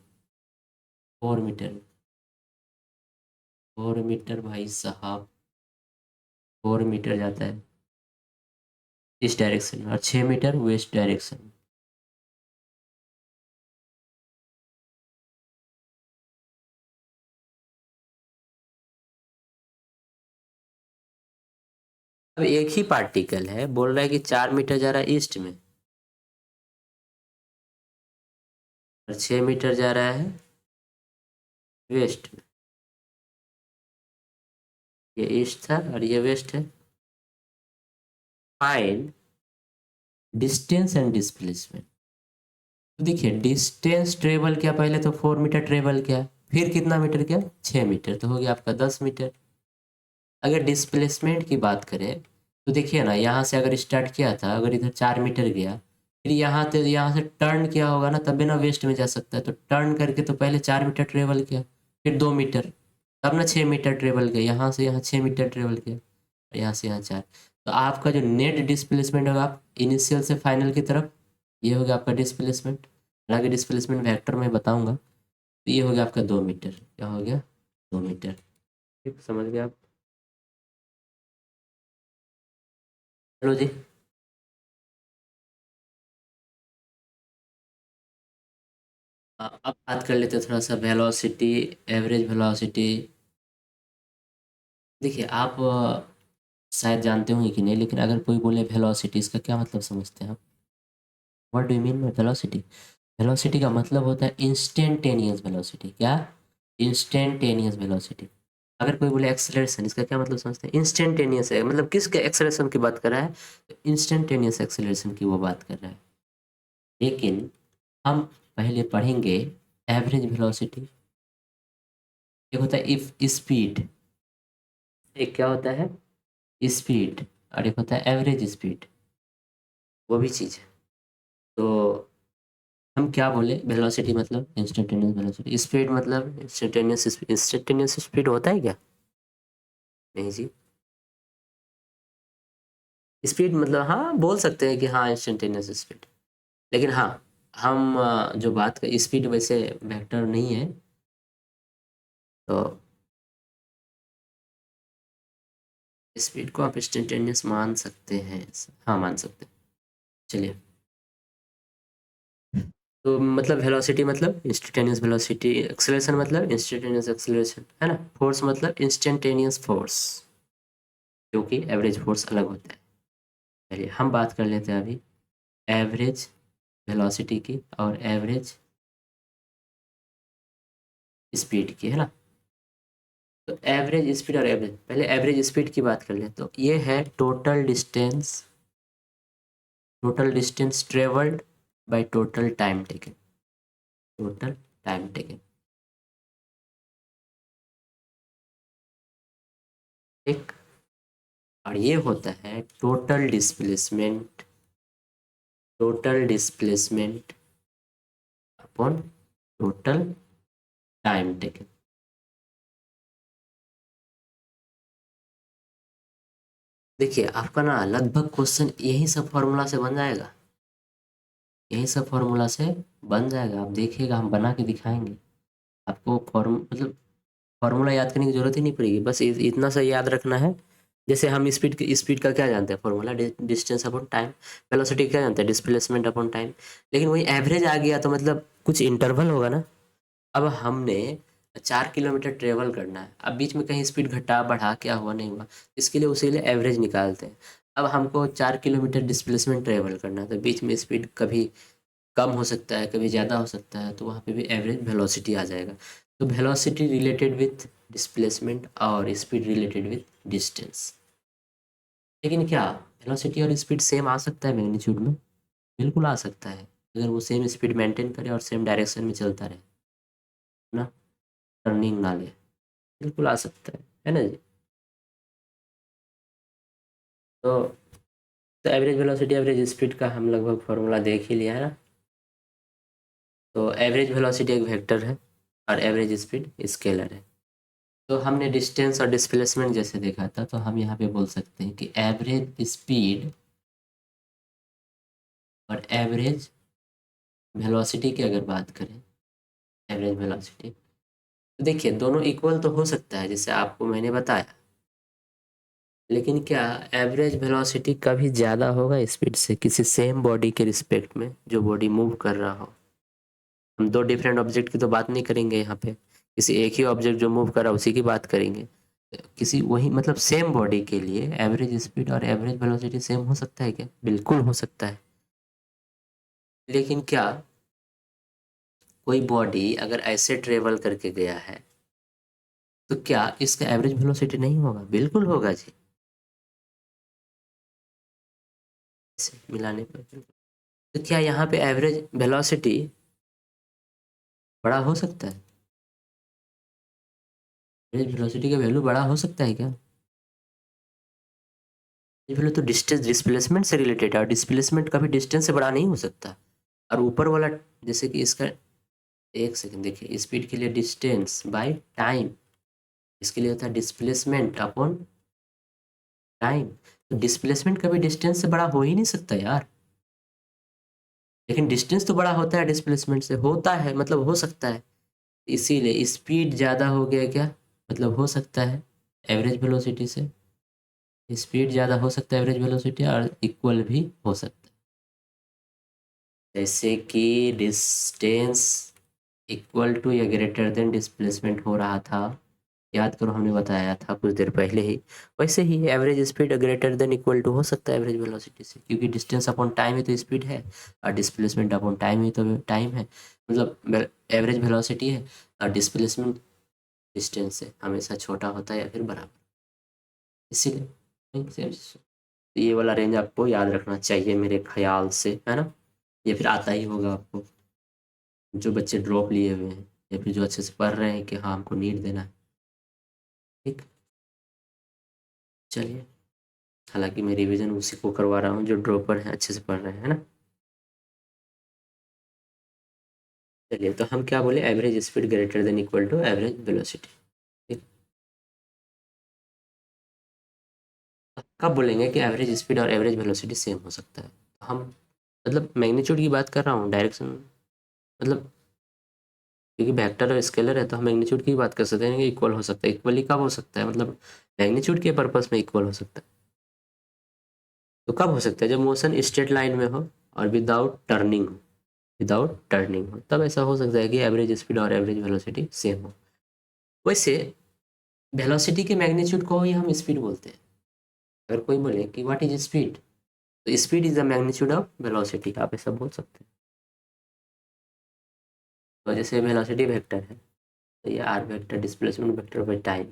4 मीटर, 4 मीटर भाई साहब, 4 मीटर जाता है इस डायरेक्शन में, और 6 मीटर वेस्ट डायरेक्शन में। अब एक ही पार्टिकल है, बोल रहा है कि 4 मीटर जा रहा है ईस्ट में, और 6 मीटर जा रहा है वेस्ट में। ये ईस्ट था और ये वेस्ट है। Find distance and displacement. तो देखिए डिस्टेंस ट्रेवल किया पहले, तो 4 मीटर ट्रेवल किया, फिर कितना मीटर किया 6 मीटर, तो हो गया आपका 10 मीटर। अगर डिस्प्लेसमेंट की बात करें तो देखिए ना, यहाँ से अगर स्टार्ट किया था, अगर इधर 4 मीटर गया, फिर यहाँ से टर्न किया होगा ना, तब भी ना वेस्ट में जा सकता है। तो टर्न करके तो पहले 4 मीटर ट्रेवल किया, फिर 2 मीटर, तब ना 6 मीटर ट्रेवल किया, यहाँ से यहाँ 6 मीटर ट्रेवल किया, और यहाँ से यहाँ 4। तो आपका जो नेट डिस्प्लेसमेंट होगा आप इनिशियल से फाइनल की तरफ, ये हो गया आपका डिस्प्लेसमेंट। हालांकि डिस्प्लेसमेंट वेक्टर में बताऊंगा। तो ये हो गया आपका 2 मीटर, क्या हो गया 2 मीटर। ठीक, समझ गए आप। चलो जी। अब बात कर लेते हैं थोड़ा सा वेलोसिटी, एवरेज वेलोसिटी। देखिए आप शायद जानते होंगे कि नहीं, लेकिन अगर कोई बोले वेलोसिटी, इसका क्या मतलब समझते हैं आप? What do you mean by velocity? Velocity का मतलब होता है इंस्टेंटेनियस वेलोसिटी। क्या? Instantaneous velocity. अगर कोई बोले एक्सेलरेशन, इसका क्या मतलब समझते हैं? इंस्टेंटेनियस है, मतलब किसके एक्सेलरेशन की बात कर रहा है? इंस्टेंटेनियस एक्सेलरेशन की वो बात कर रहा है। लेकिन हम पहले पढ़ेंगे एवरेज वेलोसिटी। एक होता है इफ स्पीड, एक क्या होता है स्पीड, और एक होता है एवरेज स्पीड, वो भी चीज़ है। तो हम क्या बोले, वेलोसिटी मतलब इंस्टेंटेनियस वेलोसिटी, स्पीड मतलब इंस्टेंटेनियस स्पीड होता है क्या? नहीं जी। स्पीड मतलब हाँ बोल सकते हैं कि हाँ इंस्टेंटेनियस स्पीड। लेकिन हाँ, हम जो बात कर स्पीड वैसे वेक्टर नहीं है, तो स्पीड को आप इंस्टेंटेनियस मान सकते हैं। हाँ मान सकते हैं। चलिए, तो मतलब वेलोसिटी मतलब इंस्टेंटेनियस वेलोसिटी, एक्सेलरेशन मतलब इंस्टेंटेनियस एक्सेलरेशन, है ना। फोर्स मतलब इंस्टेंटेनियस फोर्स, क्योंकि एवरेज फोर्स अलग होता है। चलिए हम बात कर लेते हैं अभी एवरेज वेलोसिटी की और एवरेज स्पीड की, है ना। तो एवरेज स्पीड और एवरेज, पहले एवरेज स्पीड की बात कर ले, तो ये है total distance travelled by total time taken, total time taken. ठीक। और ये होता है total displacement upon total time taken. देखिए आपका ना लगभग क्वेश्चन यही सब फॉर्मूला से बन जाएगा, यही सब फॉर्मूला से बन जाएगा। आप देखिएगा, हम बना के दिखाएंगे आपको। मतलब फॉर्मूला याद करने की जरूरत ही नहीं पड़ेगी, बस इतना सा याद रखना है। जैसे हम स्पीड का क्या जानते हैं formula, distance upon time. Velocity क्या जानते हैं, डिस्प्लेसमेंट अपॉन टाइम। लेकिन वही एवरेज आ गया तो मतलब कुछ इंटरवल होगा ना। अब हमने 4 किलोमीटर ट्रेवल करना है, अब बीच में कहीं स्पीड घटा बढ़ा क्या हुआ नहीं हुआ, इसके लिए उसी लिए एवरेज निकालते हैं। अब हमको 4 किलोमीटर डिस्प्लेसमेंट ट्रेवल करना है, तो बीच में स्पीड कभी कम हो सकता है, कभी ज़्यादा हो सकता है, तो वहाँ पे भी एवरेज वेलोसिटी आ जाएगा। तो वेलोसिटी रिलेटेड विथ डिस्प्लेसमेंट और स्पीड रिलेटेड विथ डिस्टेंस। लेकिन क्या वेलोसिटी और स्पीड सेम आ सकता है मैग्नीट्यूड में? बिल्कुल आ सकता है, अगर वो सेम स्पीड मेंटेन करे और सेम डायरेक्शन में चलता रहे ना, टर्निंग ना ले, बिल्कुल आ सकता है ना जी। तो एवरेज वेलोसिटी एवरेज स्पीड का हम लगभग फार्मूला देख ही लिया है ना। तो एवरेज वेलोसिटी एक वेक्टर है और एवरेज स्पीड स्केलर है। तो हमने डिस्टेंस और डिस्प्लेसमेंट जैसे देखा था, तो हम यहाँ पे बोल सकते हैं कि एवरेज स्पीड और एवरेज वेलोसिटी की अगर बात करें, एवरेज वेलोसिटी, तो देखिए दोनों इक्वल तो हो सकता है जैसे आपको मैंने बताया। लेकिन क्या एवरेज वेलोसिटी कभी ज़्यादा होगा स्पीड से किसी सेम बॉडी के रिस्पेक्ट में, जो बॉडी मूव कर रहा हो। हम दो डिफरेंट ऑब्जेक्ट की तो बात नहीं करेंगे यहाँ पे, किसी एक ही ऑब्जेक्ट जो मूव कर रहा है उसी की बात करेंगे। किसी वही मतलब सेम बॉडी के लिए एवरेज स्पीड और एवरेज वेलोसिटी सेम हो सकता है क्या? बिल्कुल हो सकता है। लेकिन क्या कोई बॉडी अगर ऐसे ट्रेवल करके गया है, तो क्या इसका एवरेज वेलोसिटी नहीं होगा? बिल्कुल होगा जी। ऐसे मिलाने पर तो क्या यहाँ पे एवरेज वेलोसिटी बड़ा हो सकता है? एवरेज वेलोसिटी का वैल्यू बड़ा हो सकता है क्या? बोले तो डिस्टेंस डिस्प्लेसमेंट से रिलेटेड है, और डिस्प्लेसमेंट कभी डिस्टेंस से बड़ा नहीं हो सकता। और ऊपर वाला जैसे कि इसका, एक सेकंड देखिए, स्पीड के लिए डिस्टेंस बाय टाइम, इसके लिए होता है डिस्प्लेसमेंट अपॉन टाइम। तो डिस्प्लेसमेंट कभी डिस्टेंस से बड़ा हो ही नहीं सकता यार, लेकिन डिस्टेंस तो बड़ा होता है डिस्प्लेसमेंट से, होता है मतलब हो सकता है। इसीलिए स्पीड ज़्यादा हो गया क्या, मतलब हो सकता है एवरेज वेलोसिटी से, स्पीड ज़्यादा हो सकता है एवरेज वेलोसिटी, और इक्वल भी हो सकता है। जैसे कि डिस्टेंस इक्वल टू या ग्रेटर देन डिस्प्लेसमेंट हो रहा था, याद करो हमने बताया था कुछ देर पहले ही। वैसे ही average speed greater than equal to हो सकता है एवरेज वेलोसिटी से, क्योंकि डिस्टेंस अपॉन टाइम ही तो स्पीड है, और डिस्प्लेसमेंट अपॉन टाइम ही तो टाइम है, मतलब एवरेज वेलोसिटी है, और डिस्प्लेसमेंट डिस्टेंस से हमेशा छोटा होता है या फिर बराबर, इसीलिए सेम। तो ये वाला रेंज आपको याद रखना चाहिए मेरे ख्याल से, है ना। ये फिर आता ही होगा आपको, जो बच्चे ड्रॉप लिए हुए हैं या फिर जो अच्छे से पढ़ रहे हैं कि हाँ हमको नीट देना है। ठीक, चलिए, हालांकि मैं रिवीजन उसी को करवा रहा हूँ जो ड्रॉपर हैं, अच्छे से पढ़ रहे हैं, है ना। चलिए, तो हम क्या बोले, average speed greater than equal to average velocity. ठीक, कब बोलेंगे कि एवरेज स्पीड और एवरेज वेलोसिटी सेम हो सकता है, हम मतलब मैग्नीट्यूड की बात कर रहा हूँ, डायरेक्शन मतलब, क्योंकि वेक्टर और स्केलर है तो हम मैग्नीट्यूड की बात कर सकते हैं कि इक्वल हो सकता है। इक्वली कब हो सकता है, मतलब मैग्नीट्यूड के पर्पस में इक्वल हो सकता है। तो कब हो सकता है, जब मोशन स्ट्रेट लाइन में हो और विदाउट टर्निंग हो, विदाउट टर्निंग हो, तब ऐसा हो सकता है कि एवरेज स्पीड और एवरेज वेलोसिटी सेम हो। वैसे वेलोसिटी के मैग्नीट्यूड को ही हम स्पीड बोलते हैं। अगर कोई बोले कि व्हाट इज स्पीड, तो speed is the magnitude of velocity, आप ऐसा बोल सकते हैं। तो जैसे वेलोसिटी वेक्टर है, तो ये R vector displacement vector by time.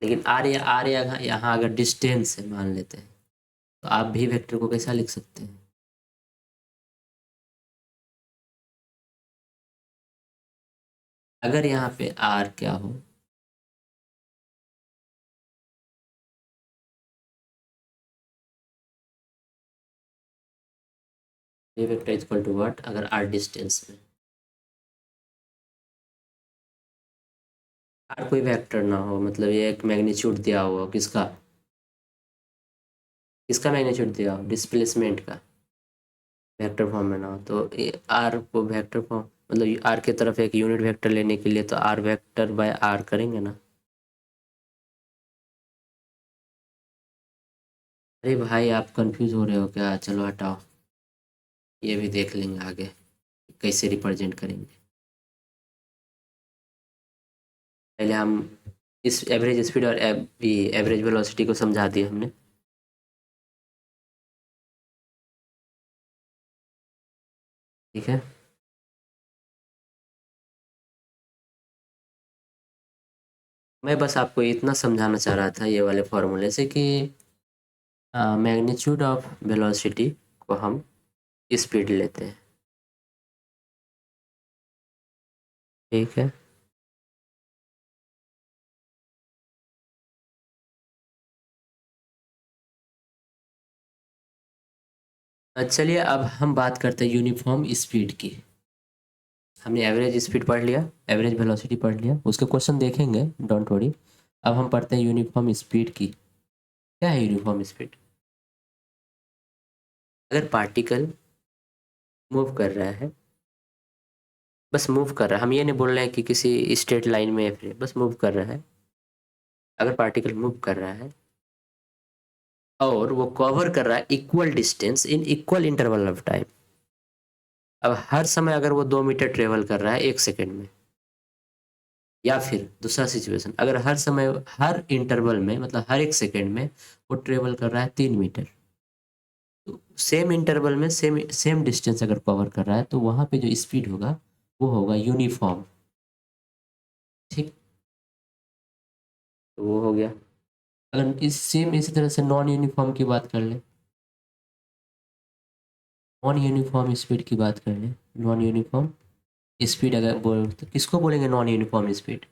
लेकिन आर या यहाँ अगर डिस्टेंस है मान लेते हैं, तो आप भी वेक्टर को कैसा लिख सकते हैं, अगर यहाँ पे आर क्या हो, ये वेक्टर इक्वल टू व्हाट, अगर आर डिस्टेंस में, आर कोई वेक्टर ना हो, मतलब ये एक मैग्नीट्यूड दिया हुआ हो, किसका, किसका मैग्नीट्यूड दिया हो, डिस्प्लेसमेंट का, वेक्टर फॉर्म में ना हो, तो ये आर को वेक्टर फॉर्म, मतलब आर की तरफ एक यूनिट वेक्टर लेने के लिए तो आर वेक्टर बाय आर करेंगे ना। अरे भाई आप कंफ्यूज हो रहे हो क्या, चलो हटाओ, ये भी देख लेंगे आगे कैसे रिप्रेजेंट करेंगे। पहले हम इस एवरेज स्पीड और एवरेज वेलोसिटी को समझा दिया हमने। ठीक है, मैं बस आपको इतना समझाना चाह रहा था ये वाले फॉर्मूले से कि मैग्नीट्यूड ऑफ वेलोसिटी को हम स्पीड लेते हैं। ठीक है, चलिए अब हम बात करते हैं यूनिफॉर्म स्पीड की। हमने एवरेज स्पीड पढ़ लिया, एवरेज वेलोसिटी पढ़ लिया, उसके क्वेश्चन देखेंगे, डोंट वरी। अब हम पढ़ते हैं यूनिफॉर्म स्पीड की। क्या है यूनिफॉर्म स्पीड, अगर पार्टिकल मूव कर रहा है, बस मूव कर रहा है, हम ये नहीं बोल रहे हैं कि किसी स्ट्रेट लाइन में, फिर बस मूव कर रहा है, अगर पार्टिकल मूव कर रहा है और वो कवर कर रहा है equal distance in equal interval of time. अब हर समय अगर वो 2 मीटर ट्रेवल कर रहा है 1 सेकेंड में, या फिर दूसरा सिचुएशन, अगर हर समय हर इंटरवल में, मतलब हर 1 सेकेंड में वो ट्रेवल कर रहा है 3 मीटर, तो सेम इंटरवल में सेम सेम डिस्टेंस अगर कवर कर रहा है, तो वहाँ पे जो स्पीड होगा वो होगा यूनिफॉर्म। ठीक, तो वो हो गया। अगर इस सेम इसी तरह से नॉन यूनिफॉर्म की बात कर ले, नॉन यूनिफॉर्म स्पीड की बात कर ले, नॉन यूनिफॉर्म स्पीड अगर बोल तो किसको बोलेंगे non uniform speed?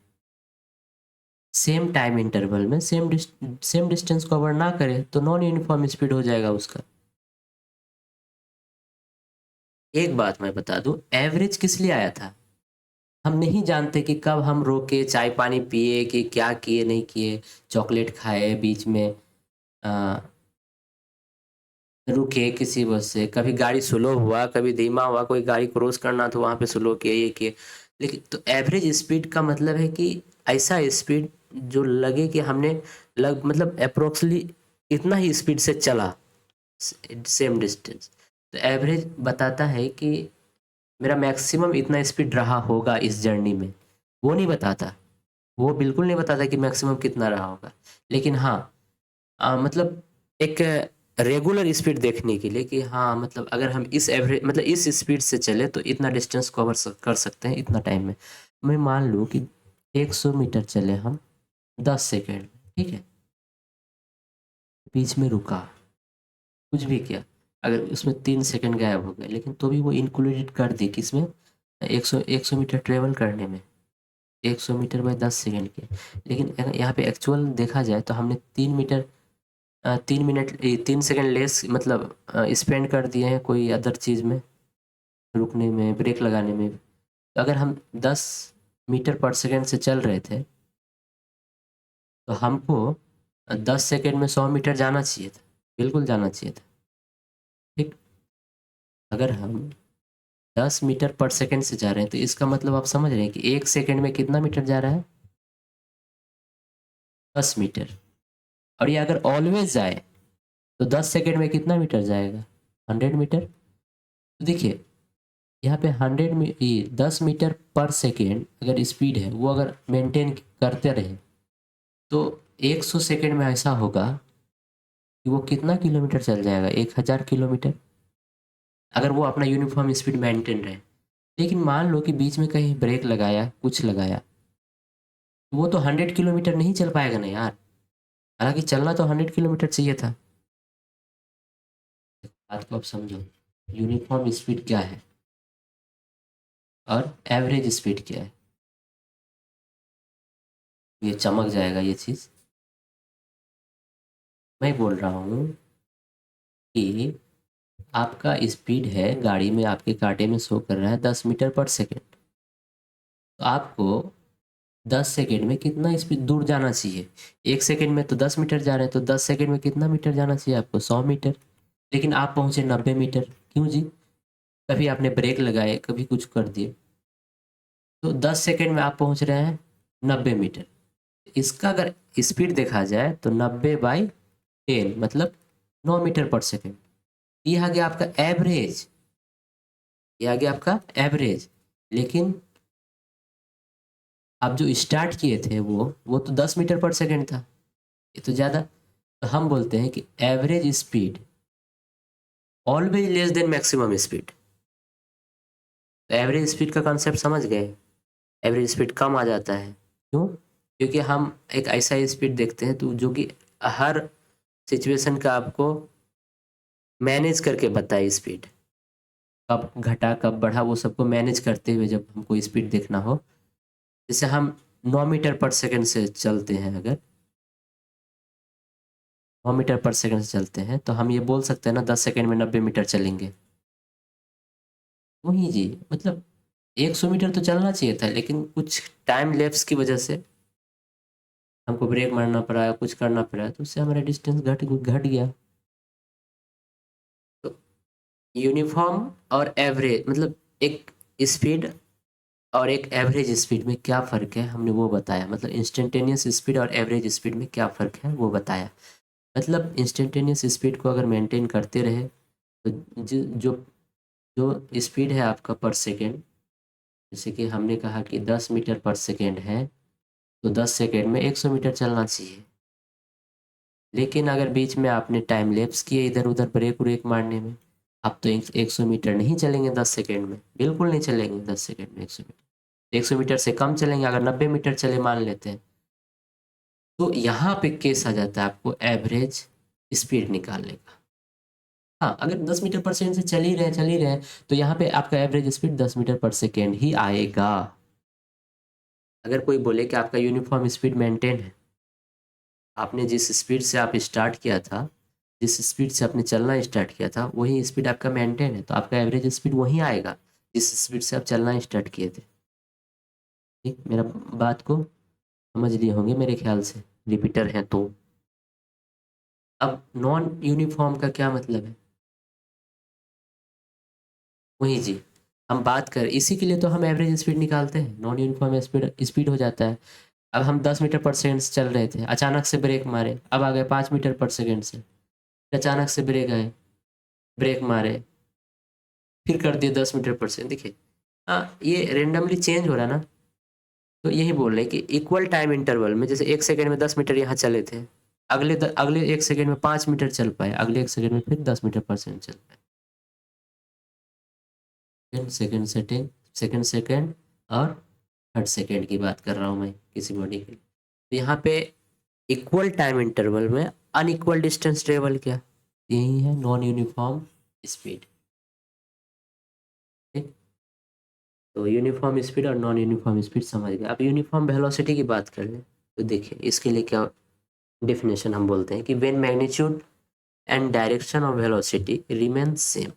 Same time interval में सेम डिस्टेंस कवर ना करे तो नॉन यूनिफॉर्म स्पीड हो जाएगा उसका। एक बात मैं बता दूं, एवरेज किस लिए आया था? हम नहीं जानते कि कब हम रोके, चाय पानी पिए, कि क्या किए नहीं किए, चॉकलेट खाए बीच में, आ, रुके किसी वजह से, कभी गाड़ी स्लो हुआ, कभी धीमा हुआ, कोई गाड़ी क्रॉस करना तो वहाँ पे स्लो किए, ये किए। लेकिन तो एवरेज स्पीड का मतलब है कि ऐसा स्पीड जो लगे कि हमने मतलब अप्रोक्सली इतना ही स्पीड से चला, सेम डिस्टेंस। तो एवरेज बताता है कि मेरा मैक्सिमम इतना स्पीड रहा होगा इस जर्नी में। वो नहीं बताता, वो बिल्कुल नहीं बताता कि मैक्सिमम कितना रहा होगा। लेकिन हाँ, मतलब एक रेगुलर स्पीड देखने के लिए कि हाँ, मतलब अगर हम इस एवरेज मतलब इस स्पीड से चले तो इतना डिस्टेंस कवर कर सकते हैं इतना टाइम में। मैं मान लूँ कि 100 मीटर चले हम 10 सेकेंड में, ठीक है, बीच में रुका, कुछ भी किया, अगर उसमें 3 सेकेंड गायब हो गए, लेकिन तो भी वो इंक्लूडेड कर दी किसमें, 100 मीटर ट्रेवल करने में, 100 मीटर में 10 सेकेंड के। लेकिन अगर यहाँ पे एक्चुअल देखा जाए तो हमने 3 मीटर 3 मिनट 3 सेकेंड लेस मतलब स्पेंड कर दिए हैं कोई अदर चीज़ में, रुकने में, ब्रेक लगाने में। तो अगर हम 10 मीटर पर सेकेंड से चल रहे थे तो हमको 10 सेकेंड में 100 मीटर जाना चाहिए था, बिल्कुल जाना चाहिए था, ठीक। अगर हम 10 मीटर पर सेकेंड से जा रहे हैं तो इसका मतलब आप समझ रहे हैं कि 1 सेकेंड में कितना मीटर जा रहा है, 10 मीटर। और ये अगर ऑलवेज जाए तो 10 सेकेंड में कितना मीटर जाएगा, 100 मीटर। तो देखिए यहाँ पे 10 मीटर पर सेकेंड अगर स्पीड है, वो अगर मेंटेन करते रहे तो 100 सेकेंड में ऐसा होगा कि वो कितना किलोमीटर चल जाएगा, 1000 किलोमीटर, अगर वो अपना यूनिफॉर्म स्पीड मेंटेन रहे। लेकिन मान लो कि बीच में कहीं ब्रेक लगाया, कुछ लगाया, तो वो तो 100 किलोमीटर नहीं चल पाएगा ना यार। हालांकि चलना तो 100 किलोमीटर चाहिए था। बात को आप समझो, यूनिफॉर्म स्पीड क्या है और एवरेज स्पीड क्या है, ये चमक जाएगा ये चीज़। मैं बोल रहा हूँ कि आपका स्पीड है गाड़ी में, आपके कांटे में शो कर रहा है 10 मीटर पर सेकेंड, तो आपको 10 सेकेंड में कितना स्पीड दूर जाना चाहिए? 1 सेकेंड में तो 10 मीटर जा रहे हैं, तो 10 सेकेंड में कितना मीटर जाना चाहिए आपको, 100 मीटर। लेकिन आप पहुँचे 90 मीटर, क्यों जी? कभी आपने ब्रेक लगाए, कभी कुछ कर दिए, तो 10 सेकेंड में आप पहुँच रहे हैं 90 मीटर। इसका अगर स्पीड देखा जाए तो 90/10 मतलब 9 मीटर पर सेकेंड। ये आ गया आपका एवरेज, ये आ गया आपका एवरेज। लेकिन आप जो स्टार्ट किए थे वो तो 10 मीटर पर सेकेंड था, ये तो ज़्यादा। तो हम बोलते हैं कि average speed always less than maximum speed. तो एवरेज स्पीड का कॉन्सेप्ट समझ गए, एवरेज स्पीड कम आ जाता है, क्यों? क्योंकि हम एक ऐसा स्पीड देखते हैं तो जो कि हर सिचुएशन का आपको मैनेज करके बताए, स्पीड कब घटा कब बढ़ा वो सबको मैनेज करते हुए जब हमको स्पीड देखना हो। जैसे हम 9 मीटर पर सेकेंड से चलते हैं, अगर 9 मीटर पर सेकेंड से चलते हैं तो हम ये बोल सकते हैं ना 10 सेकेंड में 90 मीटर चलेंगे। वही जी, मतलब 100 मीटर तो चलना चाहिए था, लेकिन कुछ टाइम लैप्स की वजह से हमको ब्रेक मारना पड़ा, कुछ करना पड़ा, तो उससे हमारा डिस्टेंस घट घट गया। तो यूनिफॉर्म और एवरेज मतलब एक स्पीड और एक एवरेज स्पीड में क्या फ़र्क है हमने वो बताया, मतलब इंस्टेंटेनियस स्पीड और एवरेज स्पीड में क्या फ़र्क है वो बताया। मतलब इंस्टेंटेनियस स्पीड को अगर मेंटेन करते रहे तो जो जो स्पीड है आपका पर सेकेंड, जैसे कि हमने कहा कि 10 मीटर पर सेकेंड है तो 10 सेकेंड में 100 मीटर चलना चाहिए। लेकिन अगर बीच में आपने टाइम लैप्स किए इधर उधर ब्रेक व्रेक मारने में, आप तो 100 मीटर नहीं चलेंगे 10 सेकेंड में, बिल्कुल नहीं चलेंगे 10 सेकेंड में 100 मीटर। 100 मीटर से कम चलेंगे, अगर 90 मीटर चले मान लेते हैं, तो यहाँ पे केस आ जाता है आपको एवरेज स्पीड निकालने का। हाँ, अगर 10 मीटर पर सेकेंड से चल ही रहे हैं तो यहाँ पे आपका एवरेज स्पीड 10 मीटर पर सेकेंड ही आएगा। अगर कोई बोले कि आपका यूनिफॉर्म स्पीड मेंटेन है, आपने जिस स्पीड से आप स्टार्ट किया था, जिस स्पीड से आपने चलना स्टार्ट किया था, वही स्पीड आपका मेंटेन है, तो आपका एवरेज स्पीड वहीं आएगा जिस स्पीड से आप चलना स्टार्ट किए थे। ठीक, मेरा बात को समझ लिए होंगे मेरे ख्याल से, रिपीटर हैं तो। अब नॉन यूनिफॉर्म का क्या मतलब है? वही जी, हम बात कर, इसी के लिए तो हम एवरेज स्पीड निकालते हैं, नॉन यूनिफॉर्म स्पीड स्पीड हो जाता है। अब हम 10 मीटर पर सेकेंड से चल रहे थे, अचानक से ब्रेक मारे, अब आ गए 5 मीटर पर सेकेंड से, अचानक से ब्रेक आए, ब्रेक मारे, फिर कर दिए 10 मीटर पर सेकेंड। देखिए हाँ, ये रेंडमली चेंज हो रहा है ना, तो यही बोल रहे हैं कि इक्वल टाइम इंटरवल में, जैसे 1 सेकेंड में 10 मीटर यहाँ चले थे, अगले 1 सेकेंड में 5 मीटर चल पाए, अगले 1 सेकेंड में फिर 10 मीटर पर सेकेंड चल पाए। सेकेंड सेकेंड सेकेंड सेकेंड और थर्ड सेकेंड की बात कर रहा हूँ मैं किसी बॉडी के लिए। तो यहाँ पे इक्वल टाइम इंटरवल में अनइक्वल डिस्टेंस ट्रेवल किया, यही है नॉन यूनिफॉर्म स्पीड। ठीक, तो यूनिफॉर्म स्पीड और नॉन यूनिफॉर्म स्पीड समझ गए। अब यूनिफॉर्म वेलोसिटी की बात कर लें, तो देखिए इसके लिए क्या डेफिनेशन हम बोलते हैं कि when magnitude and direction of velocity remain same.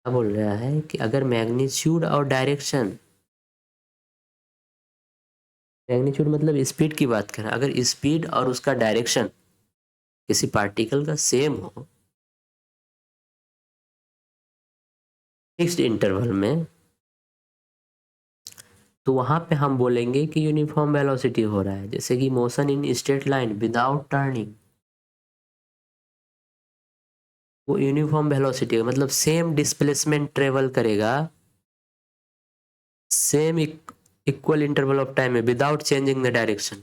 क्या बोल रहा है कि अगर मैग्नीट्यूड और डायरेक्शन, मैग्नीट्यूड मतलब स्पीड की बात करें, अगर स्पीड और उसका डायरेक्शन किसी पार्टिकल का सेम हो फिक्स्ड इंटरवल में, तो वहां पे हम बोलेंगे कि यूनिफॉर्म वेलोसिटी हो रहा है। जैसे कि motion in straight line without turning, वो यूनिफॉर्म वेलोसिटी है, मतलब सेम डिस्प्लेसमेंट ट्रेवल करेगा, same equal interval of time में without changing the direction,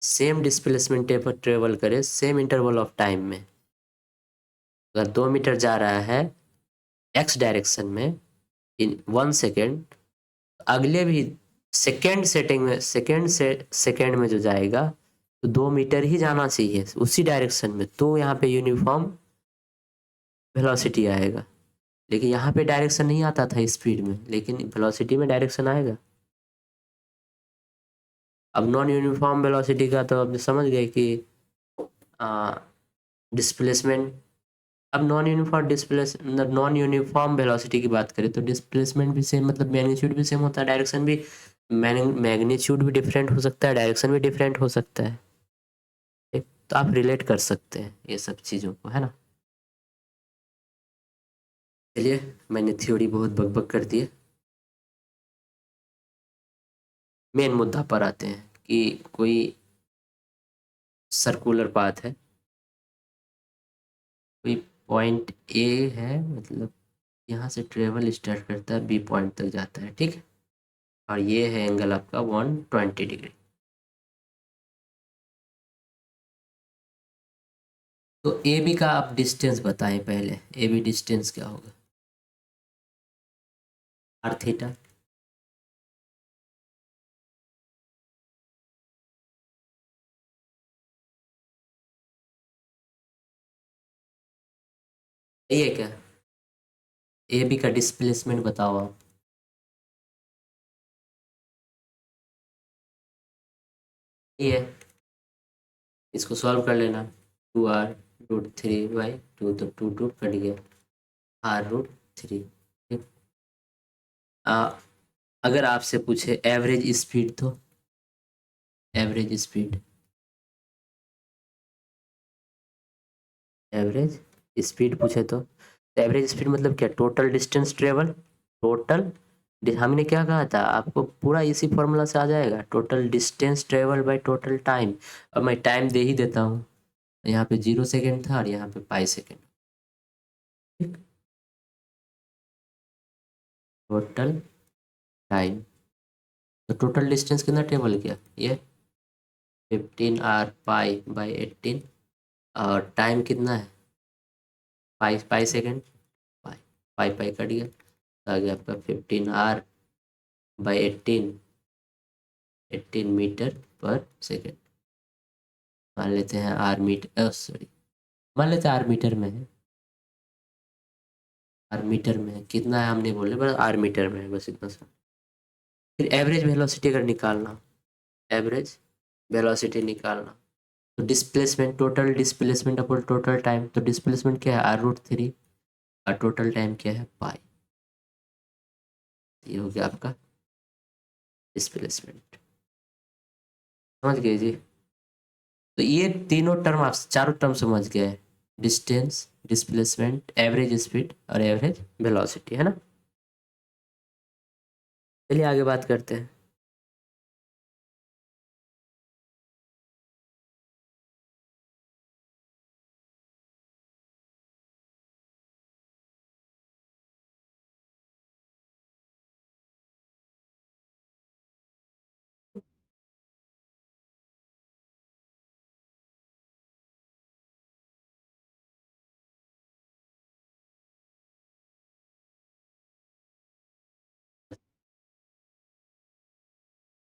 same displacement travel करे सेम इंटरवल ऑफ टाइम में। अगर 2 मीटर जा रहा है एक्स डायरेक्शन में इन 1 सेकेंड, अगले भी सेकेंड सेटिंग में, सेकेंड में जो जाएगा तो 2 मीटर ही जाना चाहिए उसी डायरेक्शन में, तो यहाँ पे यूनिफॉर्म वेलोसिटी आएगा। लेकिन यहाँ पे डायरेक्शन नहीं आता था स्पीड में, लेकिन वेलोसिटी में डायरेक्शन आएगा। अब नॉन यूनिफॉर्म वेलोसिटी का तो अब समझ गए कि डिस्प्लेसमेंट। अब नॉन यूनिफॉर्म वेलोसिटी की बात करें तो डिस्प्लेसमेंट भी सेम, मतलब मैग्नीट्यूड भी सेम होता है, डायरेक्शन भी, मैग्नीट्यूड भी डिफरेंट हो सकता है, डायरेक्शन भी डिफरेंट हो सकता है। ठीक? तो आप रिलेट कर सकते हैं ये सब चीज़ों को, है ना। चलिए, मैंने थ्योरी बहुत बकबक कर दी है, मेन मुद्दा पर आते हैं कि कोई सर्कुलर पाथ है, कोई पॉइंट ए है, मतलब यहाँ से ट्रेवल स्टार्ट करता है, बी पॉइंट तक जाता है, ठीक है, और ये है एंगल आपका 120 डिग्री। तो ए बी का आप डिस्टेंस बताएं पहले, ए बी डिस्टेंस क्या होगा? R theta. ये है क्या? ए बी का डिस्प्लेसमेंट बताओ आप। ये है, इसको सॉल्व कर लेना, 2r√3/2, तो 2 कट गया, r√3। ठीक, अगर आपसे पूछे एवरेज स्पीड, तो एवरेज स्पीड, एवरेज स्पीड पूछे तो एवरेज स्पीड मतलब क्या? टोटल डिस्टेंस ट्रेवल, टोटल, हमने क्या कहा था आपको, पूरा इसी फॉर्मूला से आ जाएगा, total distance travel by total time. अब मैं टाइम दे ही देता हूँ, यहाँ पे 0 सेकेंड था और यहाँ पे पाई सेकेंड। ठीक, टोटल टाइम, तो टोटल डिस्टेंस कितना ट्रेवल किया, ये 15r π/18, और टाइम कितना है, पाई सेकेंड, पाई पाई पाई कट गया, तो आ गया आपका 15r/18 18 मीटर पर सेकेंड। मान लेते हैं आर मीटर, सॉरी, मान लेते हैं आर मीटर में है। आर मीटर में है, कितना है हम नहीं बोले, बस आर मीटर में है, बस इतना सा। फिर एवरेज वेलोसिटी अगर निकालना, एवरेज वेलोसिटी निकालना, तो displacement, total displacement upon total time, तो डिस्प्लेसमेंट क्या है r√3 और टोटल टाइम क्या है पाई। ये हो गया आपका डिस्प्लेसमेंट। समझ गए जी। तो ये तीनों टर्म, आप चारों टर्म समझ गए, डिस्टेंस, डिस्प्लेसमेंट, एवरेज स्पीड और एवरेज वेलोसिटी, है ना। चलिए आगे बात करते हैं।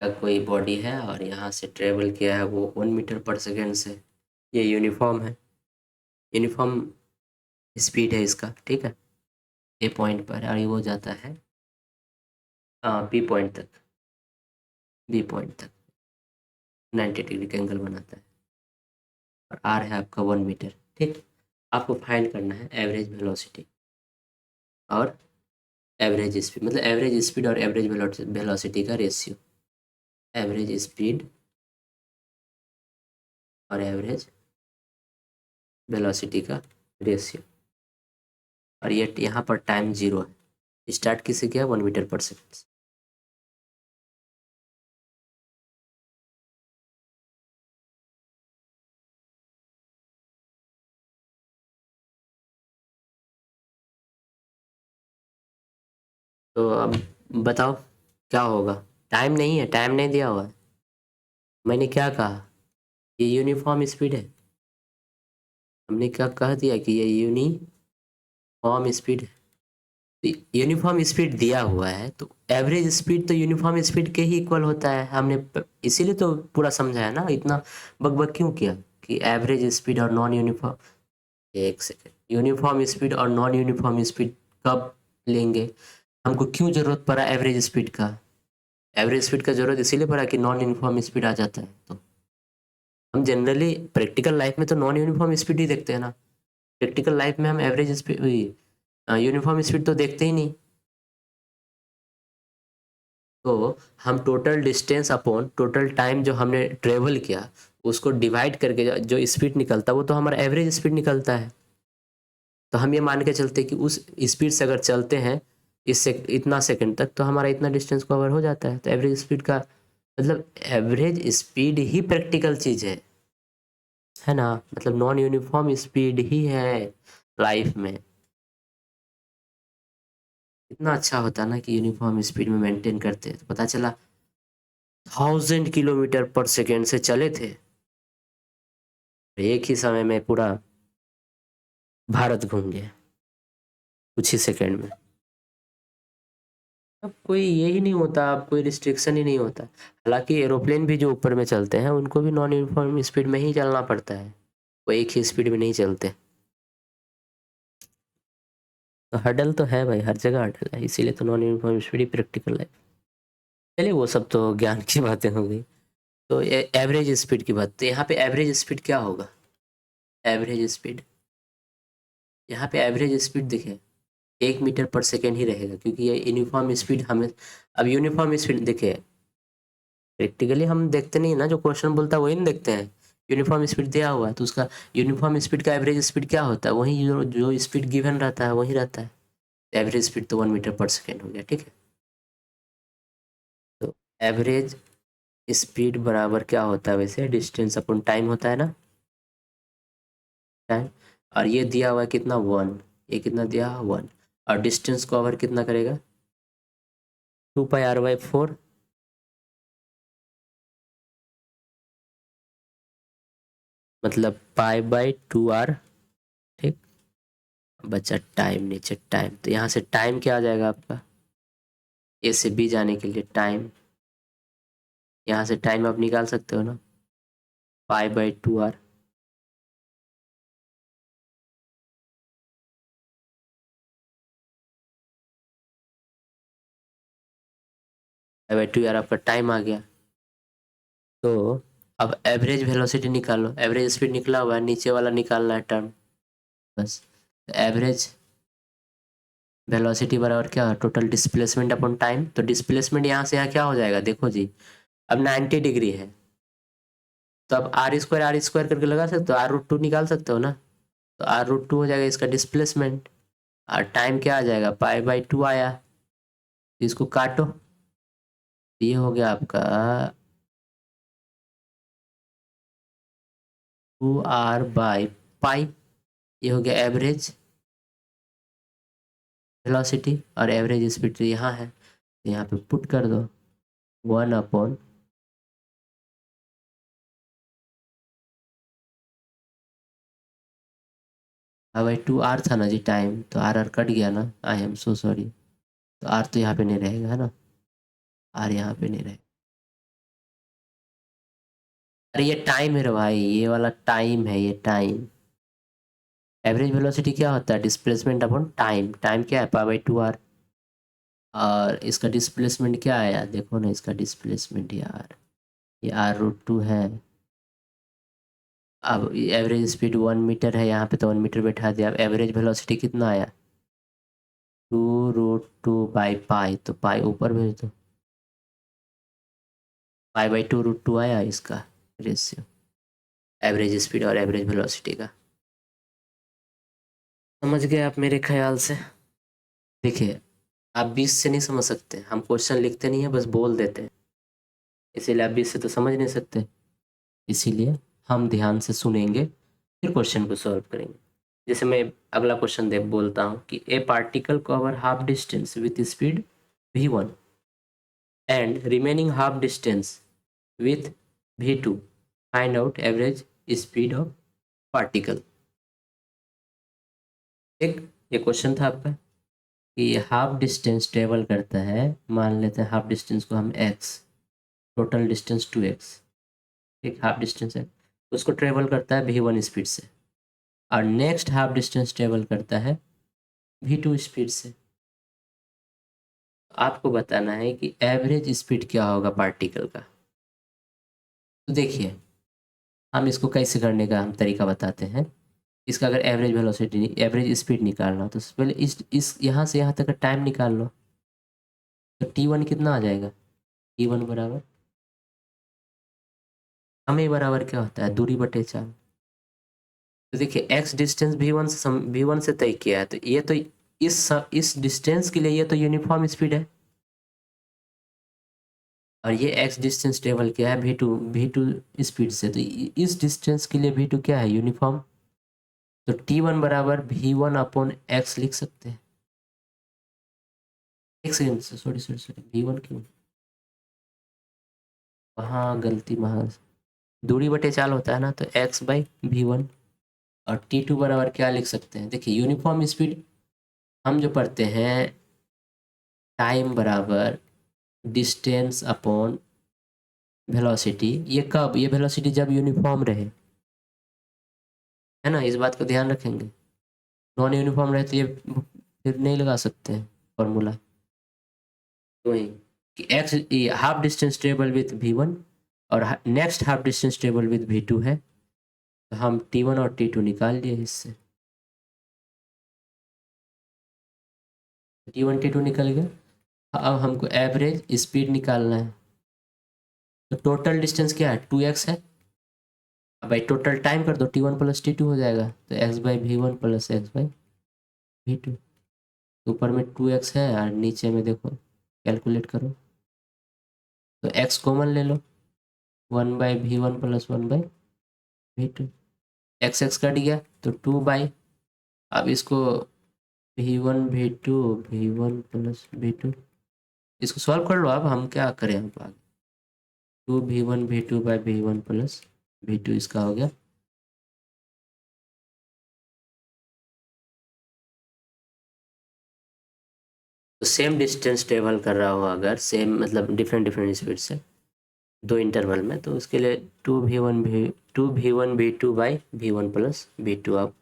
का कोई बॉडी है और यहाँ से ट्रेवल किया है वो 1 मीटर पर सेकेंड से, ये यूनिफॉर्म है, यूनिफॉर्म स्पीड है इसका, ठीक है। ए पॉइंट पर और ये वो जाता है बी पॉइंट तक, बी पॉइंट तक 90 डिग्री का एंगल बनाता है, और आर है आपका 1 मीटर, ठीक। आपको फाइंड करना है एवरेज वेलोसिटी और एवरेज स्पीड, मतलब एवरेज स्पीड और एवरेज वेलोसिटी का रेशियो, एवरेज स्पीड और एवरेज वेलोसिटी का रेशियो। और ये यहाँ पर टाइम 0 है, स्टार्ट किससे किया, 1 मीटर पर सेकेंड से। तो अब बताओ क्या होगा। टाइम नहीं है, टाइम नहीं दिया हुआ है। मैंने क्या कहा, ये यूनिफॉर्म स्पीड है। हमने क्या कह दिया कि ये यूनिफॉर्म स्पीड है। तो यूनिफॉर्म स्पीड दिया हुआ है तो एवरेज स्पीड तो यूनिफॉर्म स्पीड के ही इक्वल होता है। हमने इसीलिए तो पूरा समझाया ना, इतना बकबक क्यों किया कि एवरेज स्पीड और नॉन यूनिफॉर्म। एक सेकेंड, यूनिफॉर्म स्पीड और नॉन यूनिफॉर्म स्पीड कब लेंगे, हमको क्यों जरूरत पड़ा एवरेज स्पीड का। एवरेज स्पीड का जरूरत इसीलिए पड़ा कि नॉन यूनिफॉर्म स्पीड आ जाता है। तो हम जनरली प्रैक्टिकल लाइफ में तो नॉन यूनिफॉर्म स्पीड ही देखते हैं ना। प्रैक्टिकल लाइफ में हम एवरेज स्पीड, यूनिफॉर्म स्पीड तो देखते ही नहीं। तो हम total distance upon total time जो हमने ट्रेवल किया उसको डिवाइड करके जो स्पीड निकलता है वो तो हमारा एवरेज स्पीड निकलता है। तो हम ये मान के चलते हैं कि उस स्पीड से अगर चलते हैं इससे इतना सेकंड तक तो हमारा इतना डिस्टेंस कवर हो जाता है। तो एवरेज स्पीड का मतलब एवरेज स्पीड ही प्रैक्टिकल चीज़ है ना। मतलब नॉन यूनिफॉर्म स्पीड ही है लाइफ में। इतना अच्छा होता ना कि यूनिफॉर्म स्पीड में मेंटेन करते, तो पता चला 1000 किलोमीटर पर सेकेंड से चले थे, एक ही समय में पूरा भारत घूम गया कुछ ही सेकंड में। अब कोई ये ही नहीं होता, अब कोई रिस्ट्रिक्शन ही नहीं होता। हालांकि एरोप्लेन भी जो ऊपर में चलते हैं उनको भी नॉन यूनिफॉर्म स्पीड में ही चलना पड़ता है, वो एक ही स्पीड में नहीं चलते। तो हडल तो है भाई, हर जगह हडल है, इसीलिए तो नॉन यूनिफॉर्म स्पीड ही प्रैक्टिकल है। चलिए वो सब तो ज्ञान की बातें हो गई। तो एवरेज स्पीड की बात, तो यहाँ पे एवरेज स्पीड क्या होगा, एवरेज स्पीड, यहाँ पे एवरेज स्पीड देखिए 1 मीटर पर सेकेंड ही रहेगा, क्योंकि ये यूनिफॉर्म स्पीड हमें, अब यूनिफॉर्म स्पीड देखिए प्रैक्टिकली हम देखते नहीं ना, जो क्वेश्चन बोलता है वही नहीं देखते हैं। यूनिफॉर्म स्पीड दिया हुआ है तो उसका यूनिफॉर्म स्पीड का एवरेज स्पीड क्या होता है, वही जो स्पीड गिवन रहता है वही रहता है। एवरेज स्पीड तो 1 मीटर पर सेकेंड हो गया, ठीक है। तो एवरेज स्पीड बराबर क्या होता है वैसे, डिस्टेंस अपॉन टाइम होता है ना, टाइम। और ये दिया हुआ है कितना, 1, ये कितना दिया 1, और डिस्टेंस को कवर कितना करेगा, 2πr/4, मतलब π/2r, ठीक। बचा टाइम, नीचे टाइम, तो यहाँ से टाइम क्या आ जाएगा आपका, ए से बी जाने के लिए टाइम यहाँ से टाइम आप निकाल सकते हो ना, π/2r। π/2r आपका टाइम आ गया। तो अब एवरेज वेलोसिटी निकालो, एवरेज स्पीड निकला हुआ है, नीचे वाला निकालना है टर्म बस। एवरेज वेलोसिटी बराबर क्या, टोटल डिस्प्लेसमेंट अपॉन टाइम। तो डिस्प्लेसमेंट यहाँ से यहाँ क्या हो जाएगा, देखो जी, अब 90 डिग्री है, तो अब आर स्क्वायर करके लगा सकते हो, r√2 निकाल सकते हो ना। तो r√2 हो जाएगा इसका डिस्प्लेसमेंट, और टाइम क्या आ जाएगा, π/2 आया। तो इसको काटो, ये हो गया आपका 2r/π। ये हो गया एवरेज वेलोसिटी, और एवरेज स्पीड तो यहाँ है, तो यहाँ पे पुट कर दो 1/, अब 2r था ना जी टाइम, तो आर कट गया ना, आई एम सो सॉरी। तो आर तो यहाँ पे नहीं रहेगा है ना, आर यहाँ पे नहीं रहेगा। अरे ये टाइम है रे भाई, ये वाला टाइम है, ये टाइम। एवरेज वेलोसिटी क्या होता है, डिस्प्लेसमेंट अपॉन टाइम। टाइम क्या है, π/2r। और इसका डिस्प्लेसमेंट क्या आया, देखो ना इसका डिस्प्लेसमेंट यार, ये r√2 है। अब एवरेज स्पीड 1 मीटर है यहाँ पे, तो 1 मीटर बैठा दिया। अब एवरेज वेलोसिटी कितना आया, 2√2/π। तो पाई ऊपर भेज दो, π/2√2 आया इसका रेशियो, एवरेज स्पीड और एवरेज वेलोसिटी का। समझ गए आप मेरे ख्याल से। देखिए, आप 20 से नहीं समझ सकते, हम क्वेश्चन लिखते नहीं है, बस बोल देते हैं, इसीलिए आप 20 से तो समझ नहीं सकते। इसीलिए हम ध्यान से सुनेंगे, फिर क्वेश्चन को सॉल्व करेंगे। जैसे मैं अगला क्वेश्चन दे बोलता हूँ कि a particle cover half distance with speed v1 and remaining half distance with v2, find out average speed of particle. एक ये क्वेश्चन था आपका कि हाफ डिस्टेंस ट्रेवल करता है, मान लेते हैं हाफ डिस्टेंस को हम x, टोटल डिस्टेंस 2x, एक हाफ डिस्टेंस है, उसको ट्रेवल करता है v1 स्पीड से, और नेक्स्ट हाफ डिस्टेंस ट्रेवल करता है v2 स्पीड से। आपको बताना है कि एवरेज स्पीड क्या होगा पार्टिकल का। तो देखिए, हम इसको कैसे करने का हम तरीका बताते हैं। इसका अगर एवरेज वेलोसिटी, एवरेज स्पीड निकालना हो, तो सबसे पहले इस यहाँ से यहाँ तक का टाइम निकाल लो। तो t1 कितना आ जाएगा, t1 बराबर, हमें बराबर क्या होता है, दूरी बटे 4। तो देखिए x डिस्टेंस v1 से तय किया है, तो ये तो इस डिस्टेंस के लिए ये तो यूनिफॉर्म स्पीड है, और ये x डिस्टेंस ट्रेवल किया है v2 स्पीड से, तो इस डिस्टेंस के लिए v2 क्या है, यूनिफॉर्म। तो t1 बराबर v1/x लिख सकते हैं। एक second, sorry sorry sorry, v1 क्यों, वहाँ गलती, वहाँ दूरी बटे 4 होता है ना, तो x/v1। और t2 बराबर क्या लिख सकते हैं, देखिए यूनिफॉर्म स्पीड हम जो पढ़ते हैं, टाइम बराबर डिस्टेंस अपॉन वेलोसिटी। ये कब, ये वेलोसिटी जब यूनिफॉर्म रहे, है ना, इस बात को ध्यान रखेंगे। नॉन यूनिफॉर्म रहे तो ये फिर नहीं लगा सकते हैं फॉर्मूला। तो वही कि x half distance travel with v1, और next half distance travel with v2 है, तो हम t1 और t2 निकाल लिए इससे। t1 t2 निकल गया। अब हमको एवरेज स्पीड निकालना है, तो टोटल डिस्टेंस क्या है, 2x है। अब भाई टोटल टाइम कर दो, t1 प्लस t2 हो जाएगा, तो x/v1 प्लस x/v2। ऊपर में 2x है और नीचे में देखो, कैलकुलेट करो, तो x कॉमन ले लो, 1/v1 plus 1/v2। x cut गया तो 2 अब इसको v1 प्लस v2, इसको सॉल्व कर लो। अब हम क्या करें, अब आगे 2v1 प्लस v2 इसका हो गया। तो सेम डिस्टेंस ट्रेवल कर रहा हो, अगर सेम मतलब डिफरेंट डिफरेंट स्पीड से, दो इंटरवल में, तो उसके लिए 2v1 v2 by v1 plus v2 आप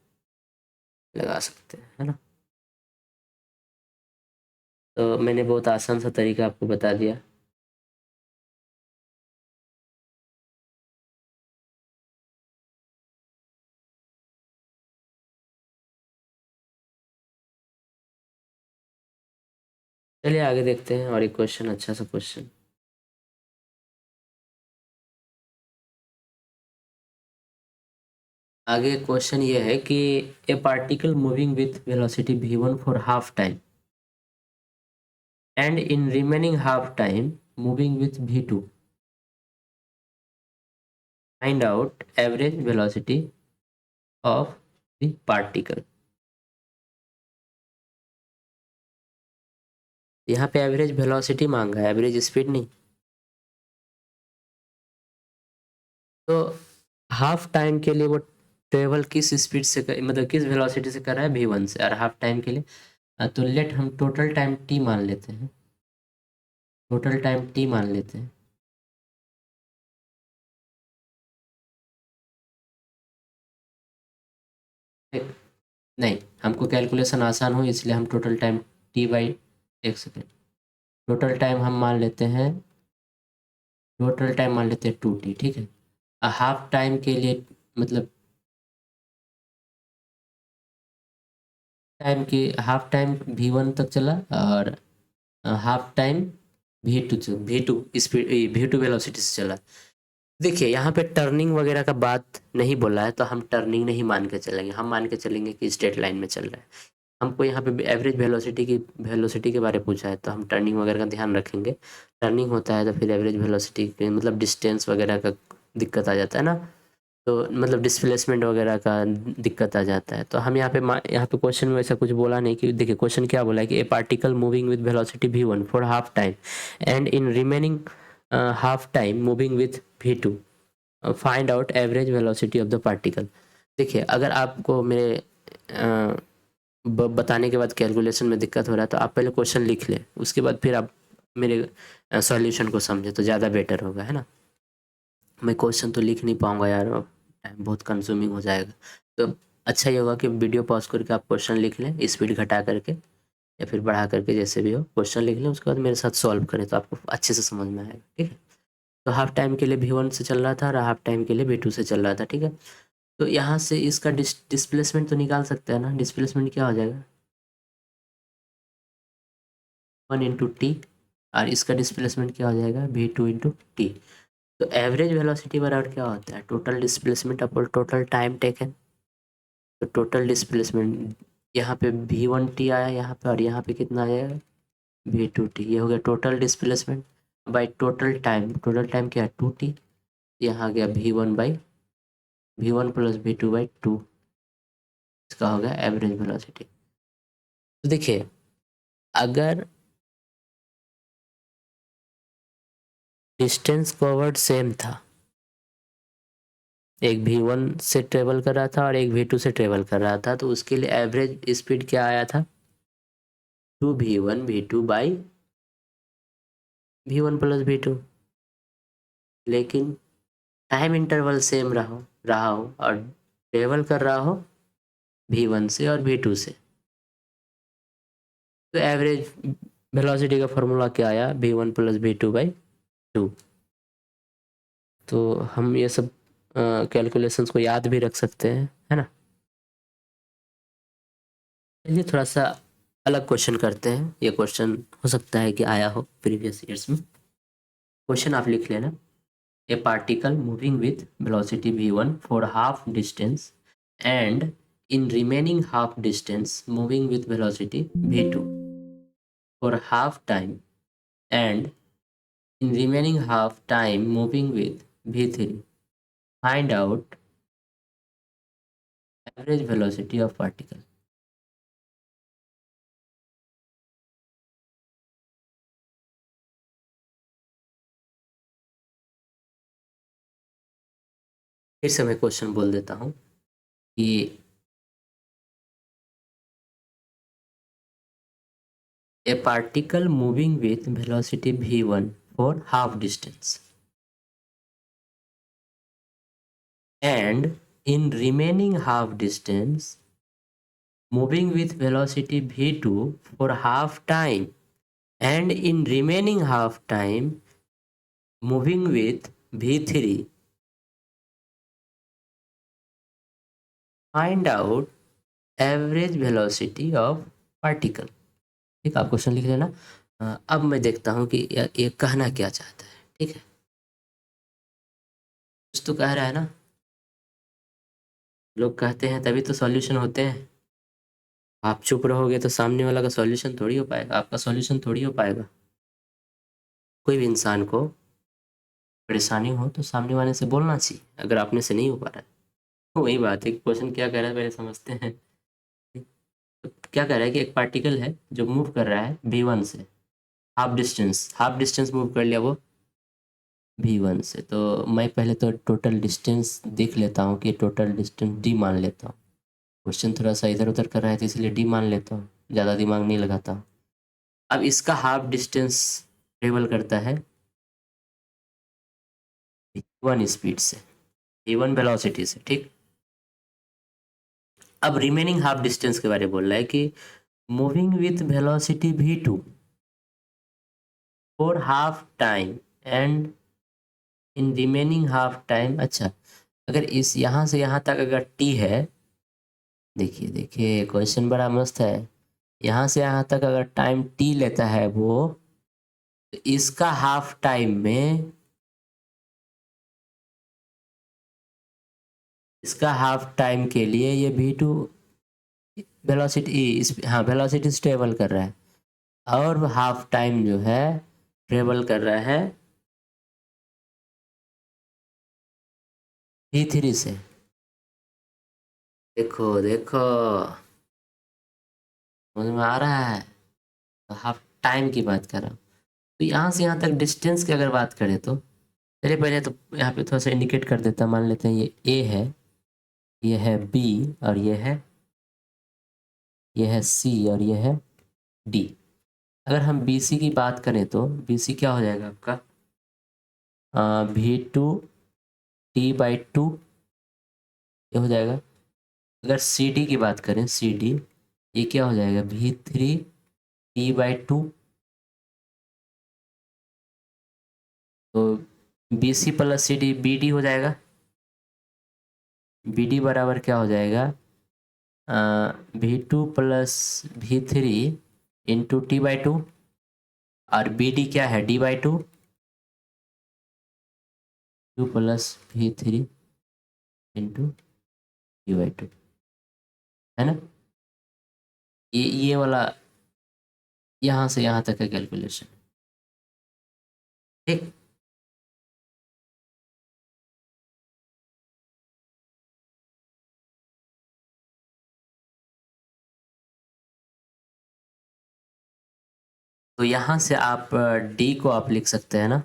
लगा सकते हैं, है ना। तो मैंने बहुत आसान सा तरीका आपको बता दिया। चलिए आगे देखते हैं और एक क्वेश्चन, अच्छा सा क्वेश्चन। आगे क्वेश्चन ये है कि a particle moving with velocity v1 for half time and in remaining half time moving with v2, find out average velocity of the particle. यहाँ पे एवरेज वेलोसिटी मांगा है, एवरेज स्पीड नहीं। तो हाफ टाइम के लिए वो ट्रेवल किस स्पीड से मतलब किस वेलोसिटी से कर रहा है v1 से, और हाफ टाइम के लिए तो लेट हम टोटल टाइम t मान लेते हैं, टोटल टाइम t मान लेते हैं। ठीक? नहीं, हमको कैलकुलेशन आसान हो इसलिए हम टोटल टाइम t बाई, एक सेकेंड, टोटल टाइम हम मान लेते हैं, टोटल टाइम मान लेते हैं 2t, ठीक है। हाफ टाइम के लिए मतलब टाइम की हाफ टाइम v1 तक चला, और half time v2 speed v2 velocity से चला। देखिए यहाँ पे टर्निंग वगैरह का बात नहीं बोला है, तो हम टर्निंग नहीं मान के चलेंगे, हम मान के चलेंगे कि स्ट्रेट लाइन में चल रहा है। हमको यहाँ पे एवरेज वेलोसिटी के बारे में पूछा है, तो हम टर्निंग वगैरह का ध्यान रखेंगे। टर्निंग होता है तो फिर एवरेज वेलोसिटी के मतलब डिस्टेंस वगैरह का दिक्कत आ जाता है ना, तो मतलब डिस्प्लेसमेंट वगैरह का दिक्कत आ जाता है। तो हम यहाँ पे क्वेश्चन में ऐसा कुछ बोला नहीं कि, देखिए क्वेश्चन क्या बोला है कि a particle moving with velocity v1 for half time and in remaining half time moving with v2, find out average velocity of the particle. देखिए अगर आपको मेरे बताने के बाद कैलकुलेशन में दिक्कत हो रहा है, तो आप पहले क्वेश्चन लिख लें, उसके बाद फिर आप मेरे सॉल्यूशन को समझे तो ज़्यादा बेटर होगा, है ना। मैं क्वेश्चन तो लिख नहीं पाऊंगा यार, टाइम बहुत कंज्यूमिंग हो जाएगा। तो अच्छा ये होगा कि वीडियो पॉज करके आप क्वेश्चन लिख लें, स्पीड घटा करके या फिर बढ़ा करके, जैसे भी हो क्वेश्चन लिख लें, उसके बाद मेरे साथ सॉल्व करें तो आपको अच्छे से समझ में आएगा, ठीक है। तो हाफ टाइम के लिए v1 से चल रहा था और हाफ टाइम के लिए v2 से चल रहा था, ठीक है। तो यहाँ से इसका डिस्प्लेसमेंट तो निकाल सकते हैं ना, डिस्प्लेसमेंट क्या हो जाएगा 1 × t, और इसका डिस्प्लेसमेंट क्या हो जाएगा v2 × t। तो एवरेज वेलोसिटी बराबर क्या होता है, total displacement upon total time taken. तो टोटल डिस्प्लेसमेंट यहाँ पे v1t आया यहाँ पे, और यहाँ पे कितना आ जाएगा v2t, ये हो गया total displacement by total time. Total time क्या है 2t, यहाँ आ गया v1 प्लस v2/2, इसका हो गया एवरेज वेलोसिटी। तो देखिए अगर डिस्टेंस कवर्ड सेम था, एक v1 से ट्रेवल कर रहा था और एक v2 से ट्रेवल कर रहा था, तो उसके लिए एवरेज स्पीड क्या आया था 2v1 v2/v1 प्लस v2। लेकिन टाइम इंटरवल सेम रहा हो और ट्रेवल कर रहा हो v1 से और v2 से, तो एवरेज वेलोसिटी का फॉर्मूला क्या आया v1 प्लस v2/2। तो हम ये सब कैलकुलेशंस को याद भी रख सकते हैं, है ना। चलिए थोड़ा सा अलग क्वेश्चन करते हैं, ये क्वेश्चन हो सकता है कि आया हो प्रीवियस ईयर्स में। क्वेश्चन आप लिख लेना, ए particle moving with velocity v1 for half distance and in remaining half distance moving with velocity v2 for half time and in remaining half time moving with v3, find out average velocity of particle। फिर से मैं question बोल देता हूँ कि a particle moving with velocity v1 for half distance and in remaining half distance moving with velocity v2 for half time and in remaining half time moving with v3, find out average velocity of particle. ठीक, आप question लिख लेना। अब मैं देखता हूँ कि ये कहना क्या चाहता है। ठीक है, कुछ तो कह रहा है ना, लोग कहते हैं तभी तो सॉल्यूशन होते हैं। आप चुप रहोगे तो सामने वाला का सॉल्यूशन थोड़ी हो पाएगा, आपका सॉल्यूशन थोड़ी हो पाएगा। कोई भी इंसान को परेशानी हो तो सामने वाले से बोलना चाहिए, अगर आपने से नहीं हो पा रहा है। तो वही बात है, क्वेश्चन क्या कह रहा है पहले समझते हैं। तो क्या कह रहा है कि एक पार्टिकल है जो मूव कर रहा है v1 से हाफ डिस्टेंस मूव कर लिया वो v1 से। तो मैं पहले तो टोटल डिस्टेंस देख लेता हूँ कि टोटल डिस्टेंस d मान लेता हूँ। क्वेश्चन थोड़ा सा इधर उधर कर रहा है तो इसलिए d मान लेता हूँ, ज़्यादा दिमाग नहीं लगाता हूँ। अब इसका हाफ डिस्टेंस ट्रेवल करता है v1 स्पीड से, v1 वेलोसिटी से। ठीक, अब रिमेनिंग हाफ डिस्टेंस के बारे में बोल रहा है कि moving with velocity v2 for half time and in remaining half time. अच्छा, अगर इस यहाँ से यहाँ तक अगर t है, देखिए देखिए क्वेश्चन बड़ा मस्त है। यहाँ से यहाँ तक अगर टाइम t लेता है वो, तो इसका हाफ टाइम में, इसका हाफ टाइम के लिए ये v2 वेलोसिटी, हाँ वेलोसिटी ट्रेवल कर रहा है, और हाफ टाइम जो है ट्रेवल कर रहा है v3 से। देखो देखो, समझ में आ रहा है। तो हाफ टाइम की बात कर रहा हूँ। तो यहाँ से यहाँ तक डिस्टेंस की अगर बात करें तो चलिए पहले तो यहाँ पे थोड़ा सा इंडिकेट कर देता। मान लेते हैं ये ए है, ये है बी, और ये है सी, और ये है डी। अगर हम बी सी की बात करें तो बी सी क्या हो जाएगा आपका, v2t/2 ये हो जाएगा। अगर सी डी की बात करें, सी डी ये क्या हो जाएगा, v3t/2। तो B C plus C D B D हो जाएगा। बी डी बराबर क्या हो जाएगा, v2 plus v3 into t/2, और बी डी क्या है, d/2, 2 plus v3 into d/2, है ना। ये वाला यहाँ से यहाँ तक का कैलकुलेशन। ठीक, तो यहाँ से आप डी को आप लिख सकते हैं ना,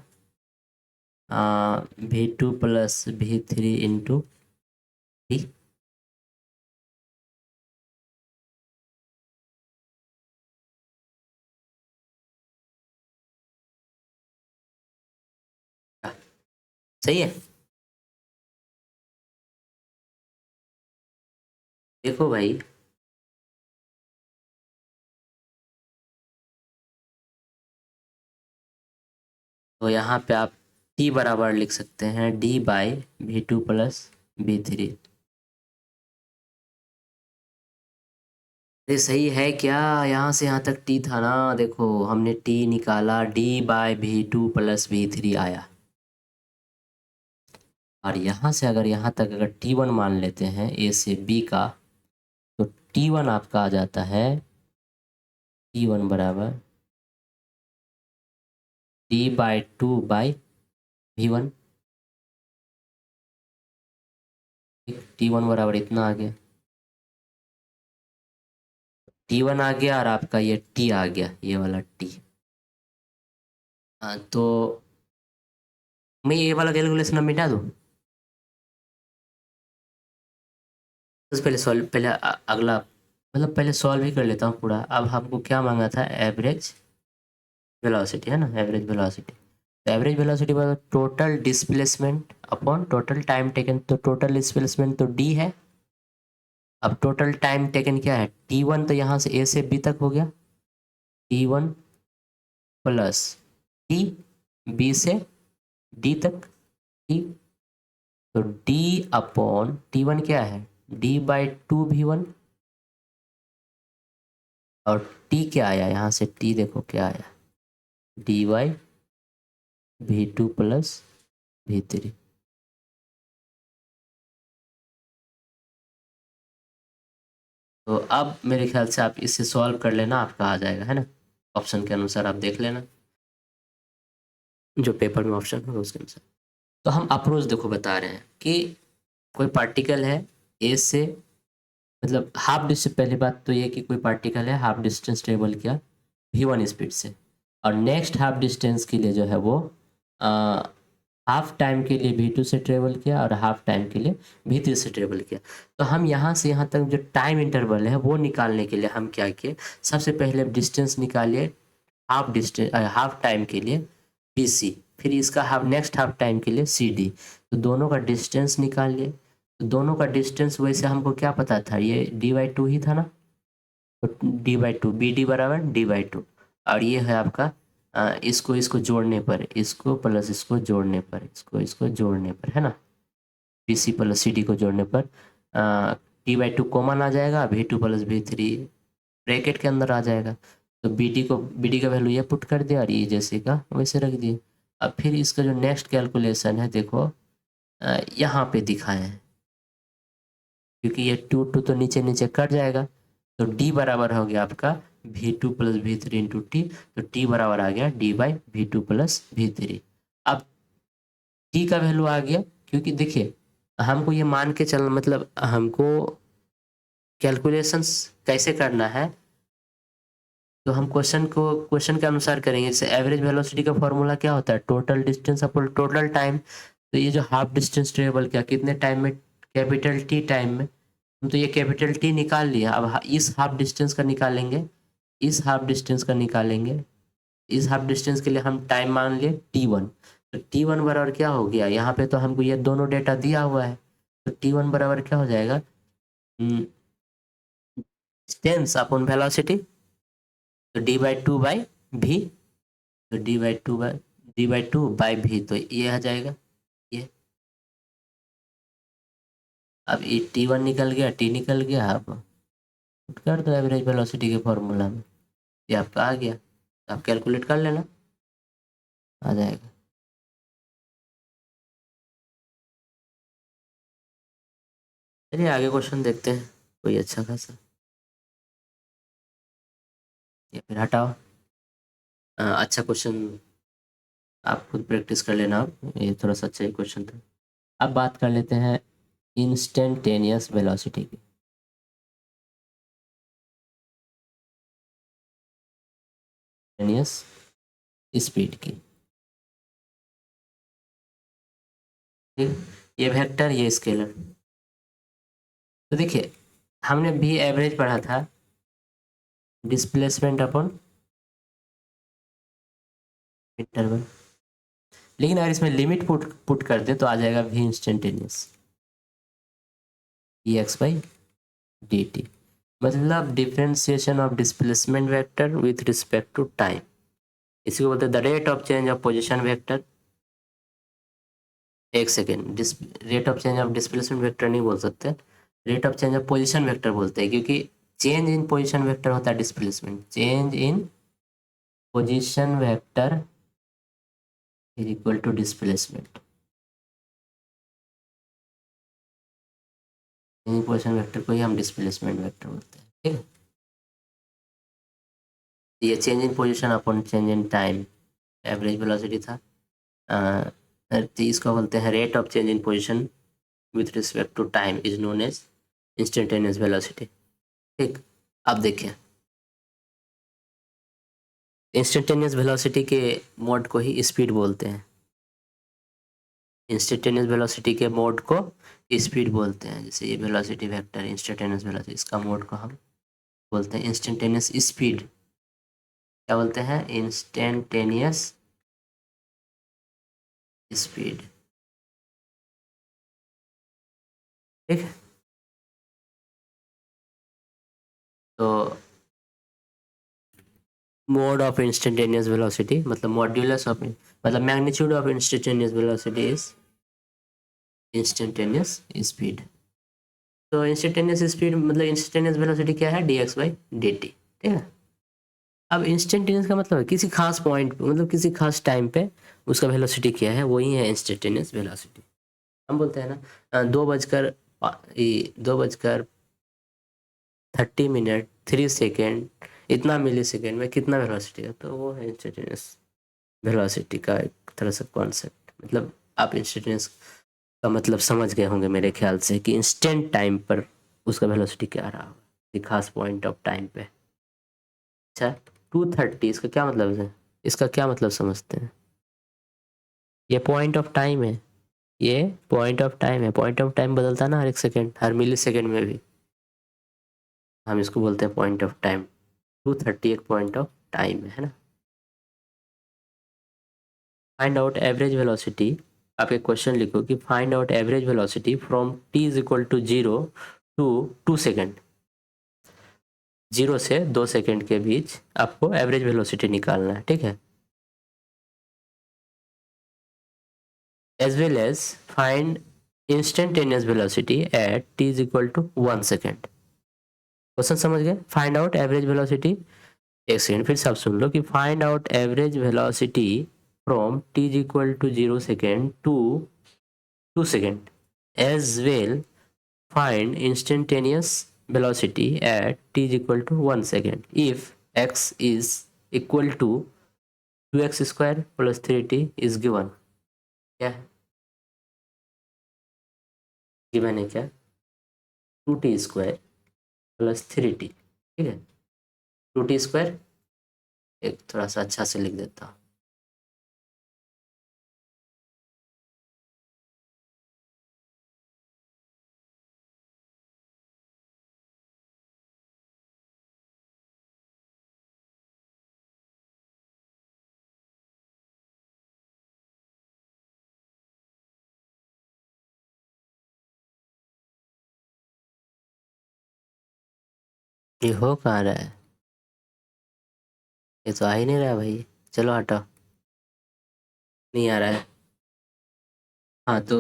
v2 plus v3 into D. सही है। देखो भाई, तो यहाँ पे आप t बराबर लिख सकते हैं d/v2 प्लस v3। ये सही है क्या, यहाँ से यहाँ तक t था ना, देखो हमने t निकाला, d/v2 प्लस v3 आया। और यहाँ से अगर यहाँ तक अगर t1 मान लेते हैं a से b का, तो t1 आपका आ जाता है, t1 बराबर d/2/v1। t1 बराबर इतना आ गया, t1 आ गया, और आपका ये t आ गया, ये वाला t। हाँ, तो मैं ये वाला कैलकुलेशन अब मिटा दूँ। सबसे पहले सॉल्व, पहले अगला मतलब पहले सॉल्व ही कर लेता हूँ पूरा। अब हमको क्या मांगा था, एवरेज वेलोसिटी, है ना, एवरेज वेलोसिटी। तो एवरेज वेलोसिटी मतलब total displacement upon total time taken, तो टोटल डिस्प्लेसमेंट तो डी है। अब टोटल टाइम टेकन क्या है, T1, तो यहाँ से ए से बी तक हो गया, T1 प्लस टी, बी से डी तक, ठीक। तो D अपॉन T1 क्या है, D/2V1, और T क्या आया यहाँ से, T देखो क्या आया, D/V2 प्लस V3। तो अब मेरे ख्याल से आप इसे सॉल्व कर लेना, आपका आ जाएगा, है ना। ऑप्शन के अनुसार आप देख लेना, जो पेपर में ऑप्शन होगा उसके अनुसार। तो हम अप्रोच देखो बता रहे हैं कि कोई पार्टिकल है ए से, मतलब हाफ डिस्टेंस, पहली बात तो ये कि कोई पार्टिकल है हाफ डिस्टेंस ट्रेवल किया V1 स्पीड से, और नेक्स्ट हाफ डिस्टेंस के लिए जो है वो हाफ टाइम के लिए V2 से ट्रेवल किया और हाफ टाइम के लिए V3 से ट्रेवल किया। तो हम यहाँ से यहाँ तक जो टाइम इंटरवल है वो निकालने के लिए हम क्या किए, सबसे पहले डिस्टेंस निकालिए हाफ टाइम के लिए BC, फिर इसका हाफ नेक्स्ट हाफ टाइम के लिए CD। तो दोनों का डिस्टेंस निकाल लिए। तो दोनों का डिस्टेंस वैसे हमको क्या पता था, ये D/2 ही था ना, तो D/2, BD बराबर D/2, और ये है आपका इसको इसको जोड़ने पर, इसको प्लस इसको जोड़ने पर, इसको इसको जोड़ने पर, है ना, BC प्लस CD को जोड़ने पर D/2 कॉमन आ जाएगा, V2 प्लस V3 ब्रैकेट के अंदर आ जाएगा। तो BD का वैल्यू ये पुट कर दिया और ये जैसे का वैसे रख दिए। अब फिर इसका जो नेक्स्ट कैलकुलेशन है देखो, यहाँ पे दिखाए हैं, क्योंकि ये 2 तो नीचे नीचे कट जाएगा, तो D बराबर हो गया आपका V2 plus V3 into T, तो T बराबर आ गया D/V2 प्लस V3। अब T का वैल्यू आ गया, क्योंकि देखिए हमको ये मान के चलना, मतलब हमको कैलकुलेशंस कैसे करना है, तो हम क्वेश्चन के अनुसार करेंगे। जैसे एवरेज वेलोसिटी का फॉर्मूला क्या होता है, total distance upon total time. तो ये जो हाफ डिस्टेंस ट्रेवल किया कितने टाइम में, कैपिटल T टाइम में, हम तो ये कैपिटल T निकाल लिया। अब इस हाफ डिस्टेंस का निकालेंगे, इस हाफ डिस्टेंस का निकालेंगे, इस हाफ डिस्टेंस के लिए हम टाइम मान लिए T1। तो T1 बराबर क्या हो गया, यहाँ पे तो हमको ये दोनों डेटा दिया हुआ है, तो T1 बराबर क्या हो जाएगा, डिस्टेंस अपॉन वेलोसिटी, तो D/2/V, तो D/2/V, तो ये आ जाएगा ये। अब ये T1 निकल गया, T निकल गया, अब पुट कर दो एवरेज वेलोसिटी के फॉर्मूला में, ये आपका आ गया। तो आप कैलकुलेट कर लेना, आ जाएगा। चलिए आगे क्वेश्चन देखते हैं, कोई अच्छा खासा, या फिर हटाओ। अच्छा क्वेश्चन आप खुद प्रैक्टिस कर लेना, आप ये थोड़ा सा अच्छा ही क्वेश्चन था। अब बात कर लेते हैं इंस्टेंटेनियस वेलोसिटी की। इंस्टेंटेनियस स्पीड की, ठीक, ये वेक्टर ये स्केलर। तो देखिए हमने भी एवरेज पढ़ा था, डिस्प्लेसमेंट अपॉन इंटरवल, लेकिन अगर इसमें लिमिट पुट कर दे तो आ जाएगा भी इंस्टेंटेनियस dx/dt, मतलब differentiation of displacement vector with respect to time. इसी को बोलते हैं the rate of change of position vector. एक second, rate of change of displacement vector नहीं बोल सकते, rate of change of position vector बोलते हैं, क्योंकि चेंज इन पोजिशन वेक्टर होता है displacement, change in position vector is equal to displacement. In position vector को ही हम डिस्प्लेसमेंट वेक्टर बोलते हैं, ठीक है। ये change in position upon change in time, average velocity था। तो इसको बोलते हैं rate of change in position with respect to time is known as instantaneous velocity, ठीक। अब देखिए इंस्टेंटेनियस वेलोसिटी के मोड को ही स्पीड बोलते हैं, इंस्टेंटेनियस वेलोसिटी के मोड को स्पीड बोलते हैं। जैसे ये वेलोसिटी वेक्टर इंस्टेंटेनियस वेलोसिटी, इसका मोड को हम बोलते हैं इंस्टेंटेनियस स्पीड। क्या बोलते हैं, इंस्टेंटेनियस स्पीड। ठीक है। तो मोड ऑफ इंस्टेंटेनियस वेलोसिटी मतलब मॉड्यूलस ऑफ मतलब magnitude of instantaneous velocity is instantaneous speed. तो इंस्टेंटेनियस स्पीड मतलब इंस्टेंटेनियस वेलोसिटी क्या है, dx/dt। ठीक है। अब इंस्टेंटेनियस का मतलब है किसी खास पॉइंट पे मतलब किसी खास टाइम पे उसका वेलोसिटी क्या है, वही है इंस्टेंटेनियस वेलोसिटी। हम बोलते हैं ना 2:30 3 सेकेंड इतना मिली सेकेंड में कितना वेलोसिटी है, तो वो है इंस्टेंटेनियस वेलोसिटी का एक तरह से कॉन्सेप्ट। मतलब आप इंस्टेंटेनियस का मतलब समझ गए होंगे मेरे ख्याल से कि इंस्टेंट टाइम पर उसका वेलोसिटी क्या रहा होगा एक खास पॉइंट ऑफ टाइम पे। अच्छा 2:30 इसका क्या मतलब है, इसका क्या मतलब समझते हैं। ये पॉइंट ऑफ टाइम है, ये पॉइंट ऑफ टाइम है। पॉइंट ऑफ टाइम बदलता है ना हर एक सेकेंड, हर मिली सेकेंड में भी। हम इसको बोलते हैं पॉइंट ऑफ टाइम। 2:30 एक पॉइंट ऑफ टाइम है ना। Find out average velocity. आप एक क्वेश्चन लिखो कि find out average velocity from t is equal to 0 to 2 second. 0 से 2 सेकेंड के बीच आपको एवरेज वेलोसिटी निकालना है। ठीक है। As well as find instantaneous velocity at t is equal to 1 second. Question समझ गए। फाइंड आउट एवरेज वेलोसिटी, एक सेकेंड फिर से आप सुन लो कि find out average velocity from t is equal to 0 second to 2 second. As well find instantaneous velocity at t is equal to 1 second if x is equal to 2x square plus 3t is given। क्या है given है, क्या 2t square plus 3t। ठीक है। 2t square एक थोड़ा सा अच्छा से लिख देता हूँ। ये हो कहाँ रहा है, ये तो आ ही नहीं रहा है भाई। चलो हटाओ, नहीं आ रहा है। हाँ तो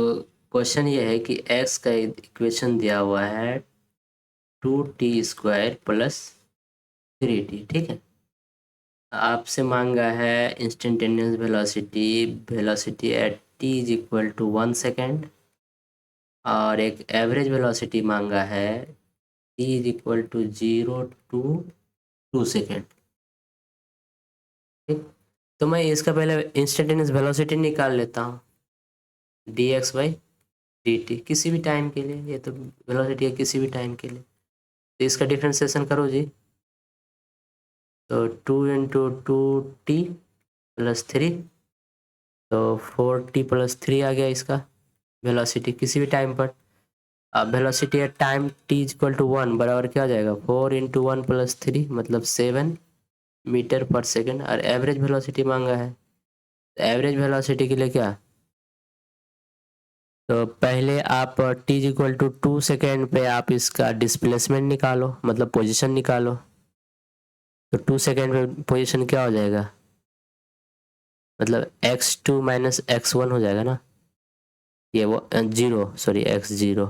क्वेश्चन ये है कि x का इक्वेशन दिया हुआ है 2t स्क्वायर प्लस 3t। ठीक है। आपसे मांगा है instantaneous velocity, velocity at t is equal to 1 second, और एक एवरेज वेलोसिटी मांगा है t is equal to 0 to 2 second. ठीक। तो मैं इसका पहले इंस्टेंटेनियस वेलोसिटी निकाल लेता हूँ, dx/dt किसी भी टाइम के लिए। ये तो वेलोसिटी है किसी भी टाइम के लिए, तो इसका डिफ्रेंसिएशन करो जी। तो 2 × 2t + 3, तो 4t + 3 आ गया इसका वेलोसिटी किसी भी टाइम पर। अब velocity at time t equal to 1 बराबर क्या हो जाएगा, 4 × 1 + 3 मतलब 7 मीटर पर सेकेंड। और एवरेज वेलोसिटी मांगा है, तो एवरेज वेलोसिटी के लिए क्या, तो पहले आप t इक्वल टू 2 सेकेंड पे आप इसका डिस्प्लेसमेंट निकालो मतलब पोजीशन निकालो। तो 2 सेकेंड पे पोजीशन क्या हो जाएगा, मतलब x2 - x1 हो जाएगा ना। ये वो 0 सॉरी x0।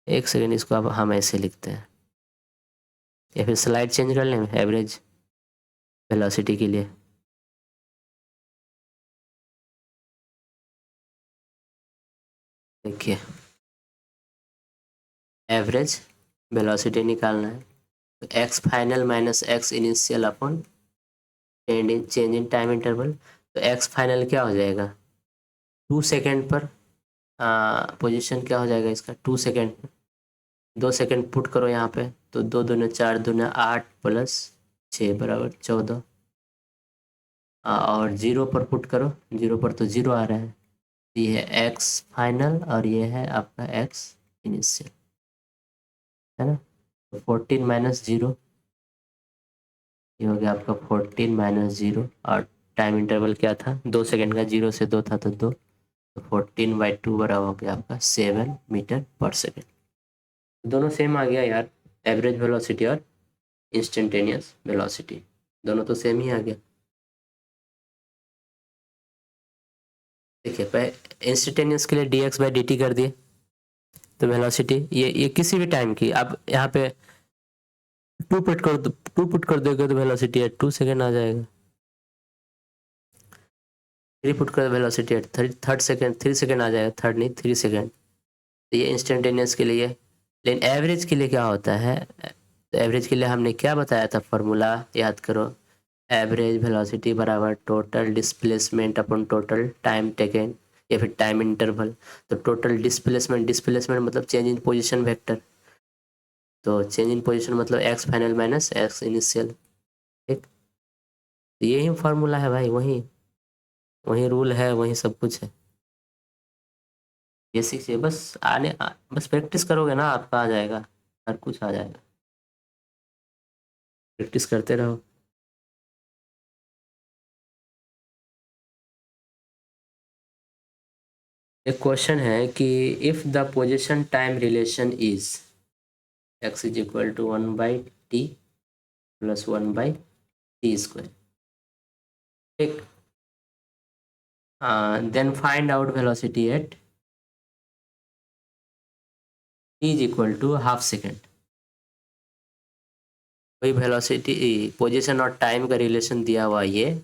एक सेकेंड इसको अब हम ऐसे लिखते हैं, या फिर स्लाइड चेंज कर लें एवरेज वेलोसिटी के लिए। देखिए एवरेज वेलोसिटी निकालना है, तो x final minus x initial upon change in time interval. तो एक्स फाइनल क्या हो जाएगा 2 सेकेंड पर, पोजीशन क्या हो जाएगा इसका 2 सेकेंड पर। 2 सेकेंड पुट करो यहाँ पे, तो 2×2 = 4, 2×8 + 6 = 14। और 0 पर पुट करो, 0 पर तो 0 आ रहा है। ये है एक्स फाइनल और ये है आपका एक्स इनिशियल, है ना। तो 14 - 0, ये हो गया आपका 14 - 0। और टाइम इंटरवल क्या था 2 सेकेंड का, 0 से 2 था तो 2। तो 14/2 बराबर हो गया आपका 7 मीटर पर सेकेंड। दोनों सेम आ गया यार, एवरेज वेलोसिटी और इंस्टेंटेनियस वेलोसिटी दोनों तो सेम ही आ गया। देखिए इंस्टेंटेनियस के लिए dx/dt कर दिए, तो वेलोसिटी ये किसी भी टाइम की, अब यहाँ पे 2 पुट कर दोगे तो वेलोसिटी एट 2 सेकेंड आ जाएगा। 3 पुट कर velocity at third second 3 second आ जाएगा, थर्ड नहीं 3 सेकेंड। तो ये इंस्टेंटेनियस के लिए। लेकिन एवरेज के लिए क्या होता है, तो एवरेज के लिए हमने क्या बताया था, फार्मूला याद करो, एवरेज वेलोसिटी बराबर टोटल डिस्प्लेसमेंट अपन टोटल टाइम टेकन या फिर टाइम इंटरवल। तो टोटल डिस्प्लेसमेंट मतलब चेंज इन पोजीशन वेक्टर, तो चेंज इन पोजीशन मतलब x final minus x initial. ठीक, तो यही फार्मूला है भाई, वही वही रूल है, वही सब कुछ है। बेसिक से बस बस प्रैक्टिस करोगे ना आपका आ जाएगा, हर कुछ आ जाएगा, प्रैक्टिस करते रहो। एक क्वेश्चन है कि if the position time relation is x is equal to 1/t plus 1/t², ठीक, then find out velocity at t is equal to half second. वही वेलोसिटी पोजीशन और टाइम का रिलेशन दिया हुआ ये,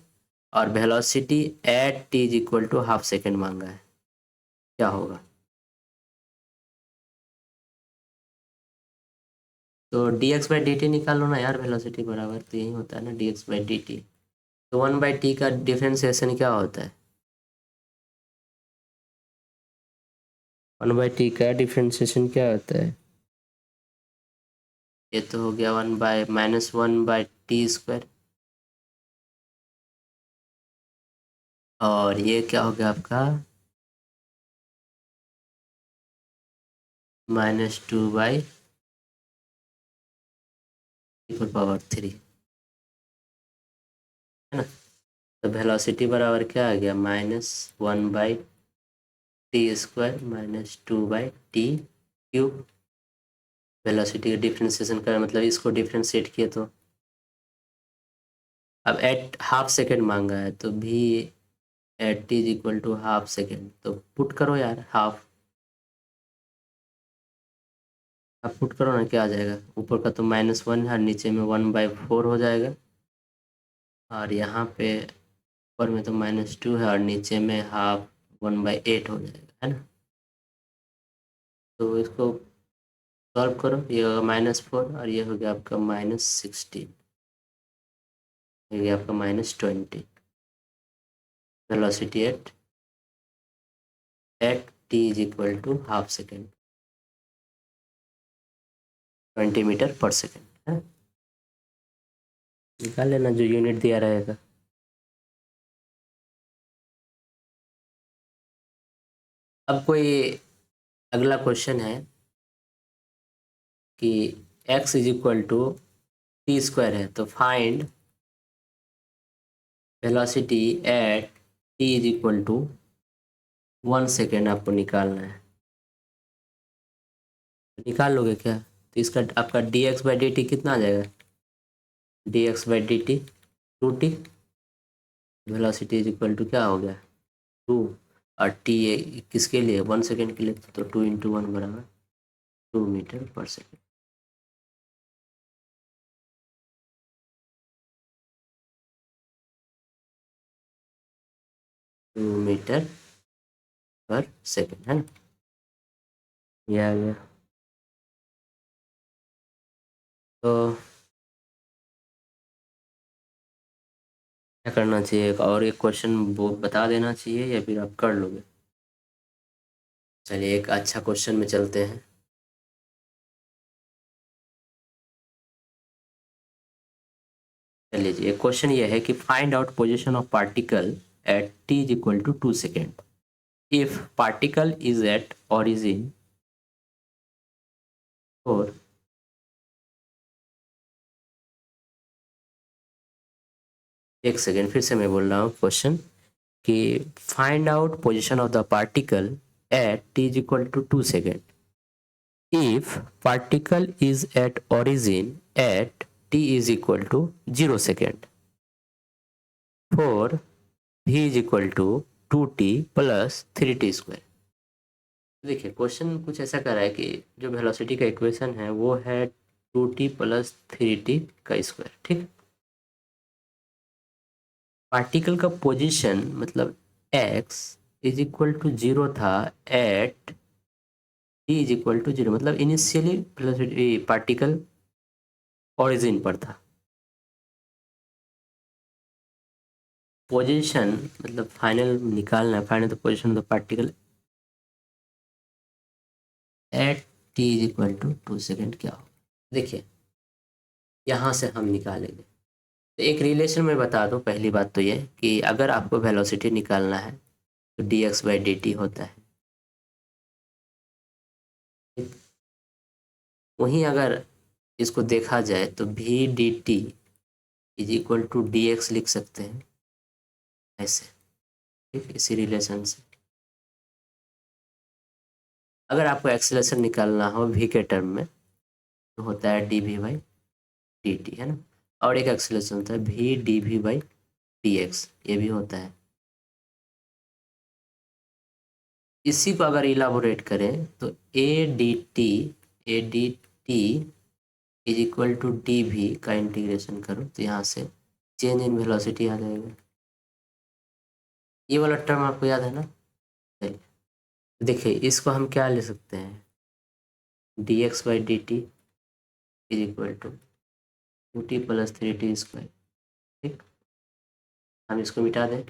और velocity at t is equal to half second मांगा है, क्या होगा। तो dx/dt निकालो ना यार, वेलोसिटी बराबर तो यही होता है ना dx/dt। तो 1/t का डिफरेंशिएशन क्या होता है, 1/t का डिफरेंशिएशन क्या होता है, ये तो हो गया 1/-1/t², और ये क्या हो गया आपका -2/3, है ना। तो वेलोसिटी बराबर क्या आ गया, -1/t² -2/t³ वेलोसिटी का डिफरेंशिएशन का मतलब इसको डिफरेंशिएट किए तो, अब एट हाफ सेकेंड मांगा है तो भी at t is equal to half second, तो पुट करो यार, हाफ अब पुट करो ना, क्या आ जाएगा, ऊपर का तो -1 है, नीचे में 1/4 हो जाएगा, और यहाँ पे ऊपर में तो -2 है और नीचे में हाफ 1/8 हो जाएगा, है ना। तो इसको सॉल्व करो, ये होगा -4 और ये हो गया आपका -16, ये गया आपका -20 velocity at t is equal to half second 20 metre पर सेकेंड, है। निकाल लेना जो यूनिट दिया रहेगा। अब कोई अगला क्वेश्चन है कि x is equal to t² है, तो find velocity at t is equal to 1 second आपको निकालना है, निकाल लोगे क्या, तो इसका आपका dx/dt कितना आ जाएगा, dx/dt 2t, velocity is equal to क्या हो गया 2, और t किसके लिए 1 सेकेंड के लिए, तो 2 × 1 बराबर 2 मीटर पर सेकेंड। 2 मीटर पर सेकेंड, है ना, ये आ गया। तो क्या करना चाहिए, और एक क्वेश्चन वो बता देना चाहिए या फिर आप कर लोगे। चलिए एक अच्छा क्वेश्चन में चलते हैं। चलिए जी, एक क्वेश्चन ये है कि find out position of particle at t is equal to 2 second if particle is at origin और एक सेकेंड फिर से मैं बोल रहा हूँ क्वेश्चन, कि find out position of the particle at t is equal to 2 second if particle is at origin at t is equal to 0 second for v is equal to 2t plus 3t square. देखिए question कुछ ऐसा कर रहा है कि जो velocity का equation है वो है 2t प्लस 3t का स्क्वायर। ठीक, पार्टिकल का पोजीशन मतलब x इज इक्वल टू 0 था at t is equal to 0, मतलब इनिशियली वेलोसिटी पार्टिकल ओरिजिन पर था। पोजीशन मतलब फाइनल निकालना है, final the position of the particle at t is equal to 2 second क्या हो। देखिए यहाँ से हम निकालेंगे तो एक रिलेशन में बता दूं। पहली बात तो ये कि अगर आपको वेलोसिटी निकालना है तो dx/dt होता है। वहीं अगर इसको देखा जाए तो v dt is equal to dx लिख सकते हैं ऐसे। ठीक, इसी रिलेशन से अगर आपको एक्सेलरेशन निकालना हो v के टर्म में तो होता है dv/dt, है ना। और एक एक्सेलरेशन होता है v dv/dx, ये भी होता है। इसी को अगर इलाबोरेट करें तो a dt is equal to dv का इंटीग्रेशन करो तो यहाँ से चेंज इन वेलोसिटी आ जाएगा। ये वाला टर्म आपको याद है ना। चलिए देखिए इसको हम क्या ले सकते हैं, dx/dt is equal to 2t plus 3t square. ठीक, हम इसको मिटा दें,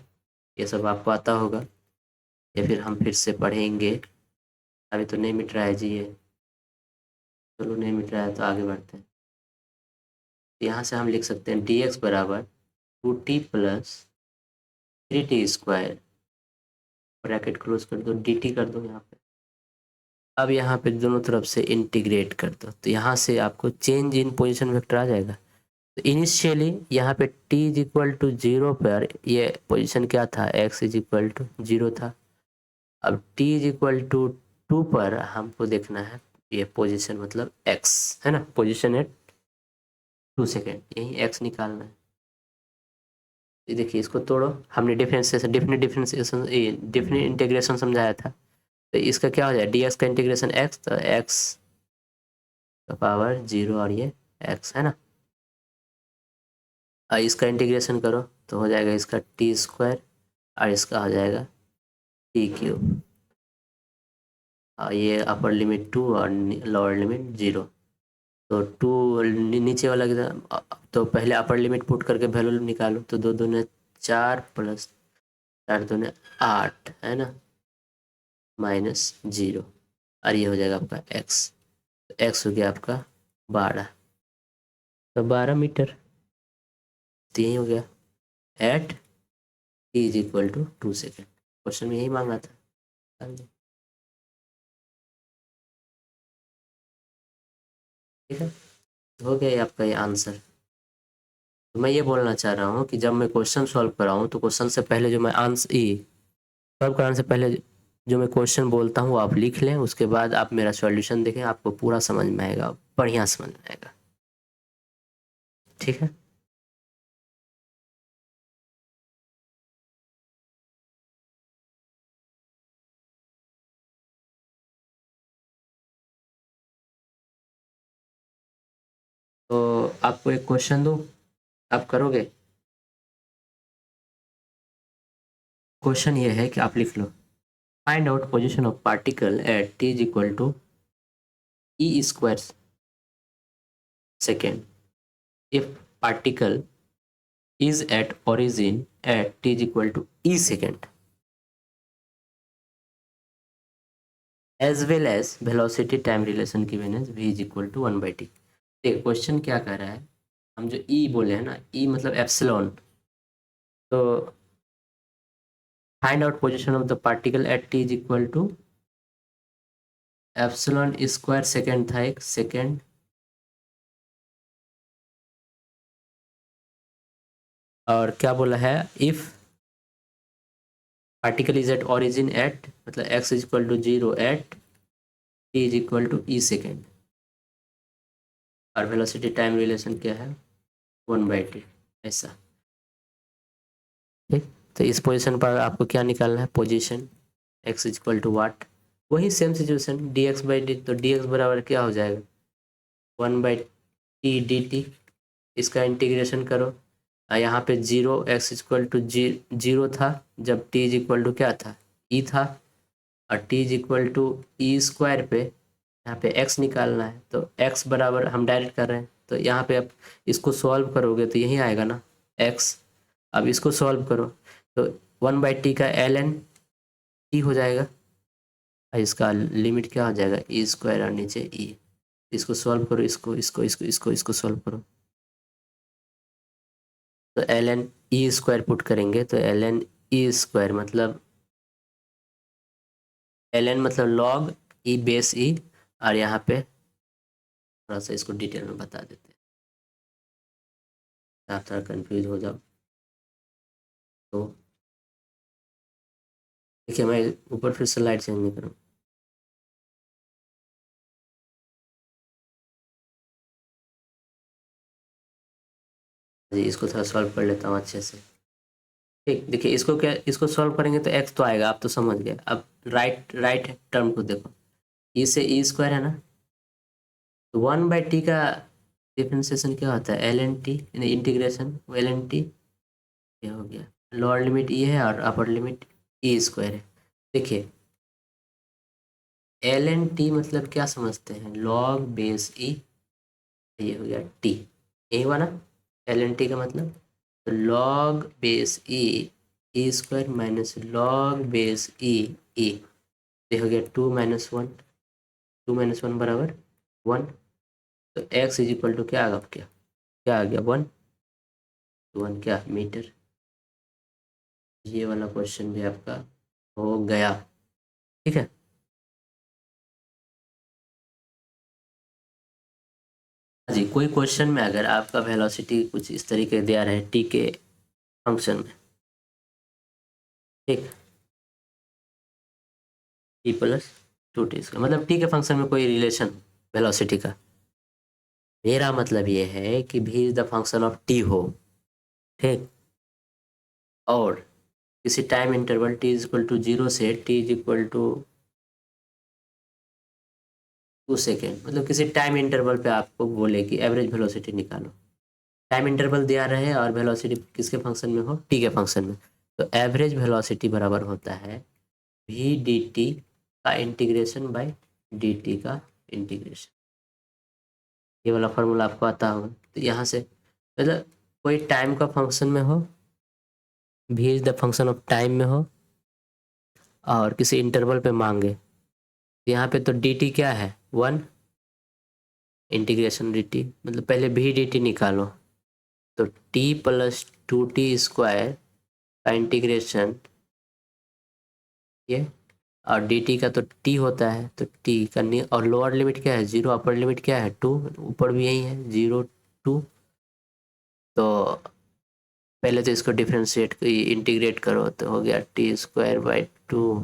ये सब आपको आता होगा या फिर हम फिर से पढ़ेंगे। अभी तो नहीं मिट रहा है जी ये, चलो नहीं मिट रहा है तो आगे बढ़ते हैं। यहाँ से हम लिख सकते हैं dx बराबर 2t plus 3t square, bracket close कर दो, dt कर दो यहाँ पे। अब यहाँ पे दोनों तरफ से इंटीग्रेट कर दो तो यहाँ से आपको चेंज इन पोजीशन वेक्टर आ जाएगा। तो इनिशियली यहाँ पे t इज इक्वल टू 0 पर ये पोजीशन क्या था, x इज इक्वल टू 0 था। अब t इज इक्वल टू 2 पर हमको देखना है ये पोजीशन मतलब x, है ना, पोजीशन एट 2 सेकेंड, यही x निकालना है। ये देखिए इसको तोड़ो, हमने डिफरेंशिएशन डिफरेंशिएशन डिफरेंट इंटीग्रेशन समझाया था। तो इसका क्या हो जाए dx का इंटीग्रेशन x, तो x का पावर 0 और ये x, है ना। इसका इंटीग्रेशन करो तो हो जाएगा इसका टी स्क्वायर और इसका हो जाएगा टी क्यूब। ये अपर लिमिट 2 और लोअर लिमिट 0। तो 2 नीचे वाला कितना, तो पहले अपर लिमिट पुट करके वैल्यू निकालो तो 2 दूने 4 प्लस 4 दूने 8, है ना, माइनस 0 और ये हो जाएगा आपका x। तो x हो गया आपका 12, तो 12 मीटर। तो यही हो गया at t is equal to 2 second. Question में यही मांगा था। ठीक है, हो गया ये आपका ये आंसर। तो मैं ये बोलना चाह रहा हूँ कि जब मैं क्वेश्चन सॉल्व कर रहा हूँ तो क्वेश्चन से पहले जो मैं आंसर सॉल्व कराने से पहले जो मैं क्वेश्चन बोलता हूँ वो आप लिख लें, उसके बाद आप मेरा सॉल्यूशन देखें, आपको पूरा समझ में आएगा, बढ़िया समझ में आएगा। ठीक है, तो आपको एक क्वेश्चन दूँ, आप करोगे। क्वेश्चन ये है कि आप लिख लो, find out position of particle at t is equal to e square second if particle is at origin at t is equal to e second as well as velocity time relation given as v is equal to 1/t। देखिए question क्या कर रहा है, हम जो e बोले हैं ना, e मतलब एप्सिलॉन, तो find out position of the particle at t is equal to epsilon square second था, एक सेकेंड और क्या बोला है, if particle is at origin at मतलब x is equal to 0 at t is equal to e second, और velocity time relation क्या है 1/t, ऐसा। ठीक, तो इस पोजीशन पर आपको क्या निकालना है, position x is equal to what, वही सेम सिचुएशन dx/dt, तो dx बराबर क्या हो जाएगा 1/t dt, इसका इंटीग्रेशन करो। यहाँ पे 0 x इक्वल टू 0 था जब t इज इक्वल टू क्या था e था, और t is equal to e square पे यहाँ पे x निकालना है, तो x बराबर हम डायरेक्ट कर रहे हैं, तो यहाँ पे आप इसको सॉल्व करोगे तो यही आएगा ना x। अब इसको सॉल्व करो तो 1/t का ln t हो जाएगा, और इसका लिमिट क्या हो जाएगा ई स्क्वायर और नीचे e। इसको सॉल्व करो, इसको सॉल्व करो, तो ln ई स्क्वायर पुट करेंगे तो ln ई स्क्वायर मतलब ln मतलब log ई बेस ई, और यहाँ पे थोड़ा सा इसको डिटेल में बता देते हैं, आप थोड़ा कंफ्यूज हो जाओ। तो देखिए मैं ऊपर फिर से लाइट चेंज नहीं करूँ, जी इसको थोड़ा सॉल्व कर लेता हूँ अच्छे से। ठीक, देखिए इसको क्या, इसको सॉल्व करेंगे तो x तो आएगा, आप तो समझ गए। अब राइट राइट टर्म को देखो, ई से ई स्क्वायर है ना, तो 1/t का डिफरेंशिएशन क्या होता है ln t, integration ln t, क्या हो गया लोअर लिमिट e है और अपर लिमिट ई स्क्वायर है। देखिए ln t मतलब क्या समझते हैं log बेस e, ये हो गया t, यही हुआ ना ln t का मतलब, तो log base e e square minus log base e e, ये हो गया 2 - 1, 2 - 1 बराबर 1, तो x इज इक्वल टू क्या आ गया, क्या आ गया 1, 1 क्या मीटर। ये वाला क्वेश्चन भी आपका हो गया, ठीक है। हाँ जी, कोई क्वेश्चन में अगर आपका वेलोसिटी कुछ इस तरीके दिया रहे टी के फंक्शन में, ठीक, t + 2t का मतलब टी के फंक्शन में कोई रिलेशन वेलोसिटी का, मेरा मतलब ये है कि भी is the function of t हो, ठीक, और किसी time interval t is equal to 0 से t is equal to 2 second, मतलब किसी टाइम इंटरवल पे आपको बोले कि एवरेज वेलोसिटी निकालो, टाइम इंटरवल दिया रहे और वेलोसिटी किसके फंक्शन में हो टी के फंक्शन में, तो एवरेज वेलोसिटी बराबर होता है वी डी टी का इंटीग्रेशन बाय डी टी का इंटीग्रेशन। ये वाला फॉर्मूला आपको आता होगा, तो यहाँ से मतलब कोई टाइम का फंक्शन में हो, v is the function of time में हो, और किसी इंटरवल पे मांगे, तो यहाँ पे तो डी टी क्या है 1, इंटीग्रेशन डी टी मतलब पहले वी डी टी निकालो, तो t + 2t² का इंटीग्रेशन ये, और डी टी का तो टी होता है, तो टी का और लोअर लिमिट क्या है 0, अपर लिमिट क्या है 2, ऊपर भी यही है 0 2, तो पहले तो इसको डिफ्रेंशिएट इंटीग्रेट करो तो हो गया t²/2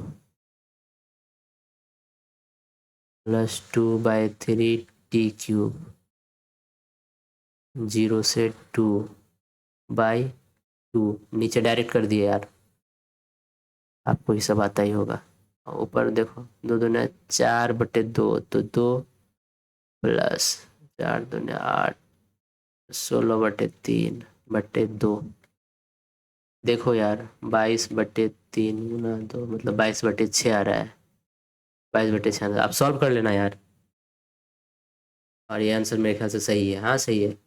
+ 2/3t³ 0 से 2/2, नीचे डायरेक्ट कर दिए यार, आपको ही सब आता ही होगा। ऊपर देखो 2 × 4/2, तो 2 + 4 × 8 16/3/2, देखो यार 22/3 × 2 मतलब 22/6 आ रहा है, 22/6 आप सॉल्व कर लेना यार, और ये आंसर मेरे ख्याल से सही है, हाँ सही है।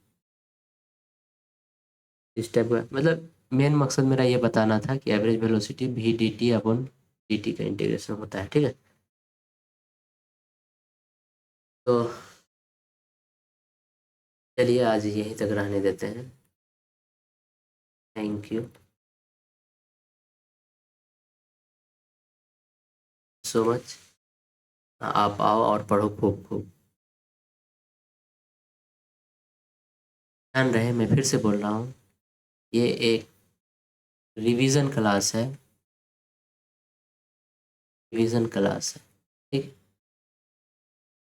इस टाइप का मतलब मेन मकसद मेरा ये बताना था कि average velocity v d t upon d t का इंटीग्रेशन होता है, ठीक है। तो चलिए आज यहीं तक रहने देते हैं, थैंक यू सो मच, आप आओ और पढ़ो खूब खूब, ध्यान रहे मैं फिर से बोल रहा हूँ, ये एक रिवीजन क्लास है, रिवीजन क्लास है।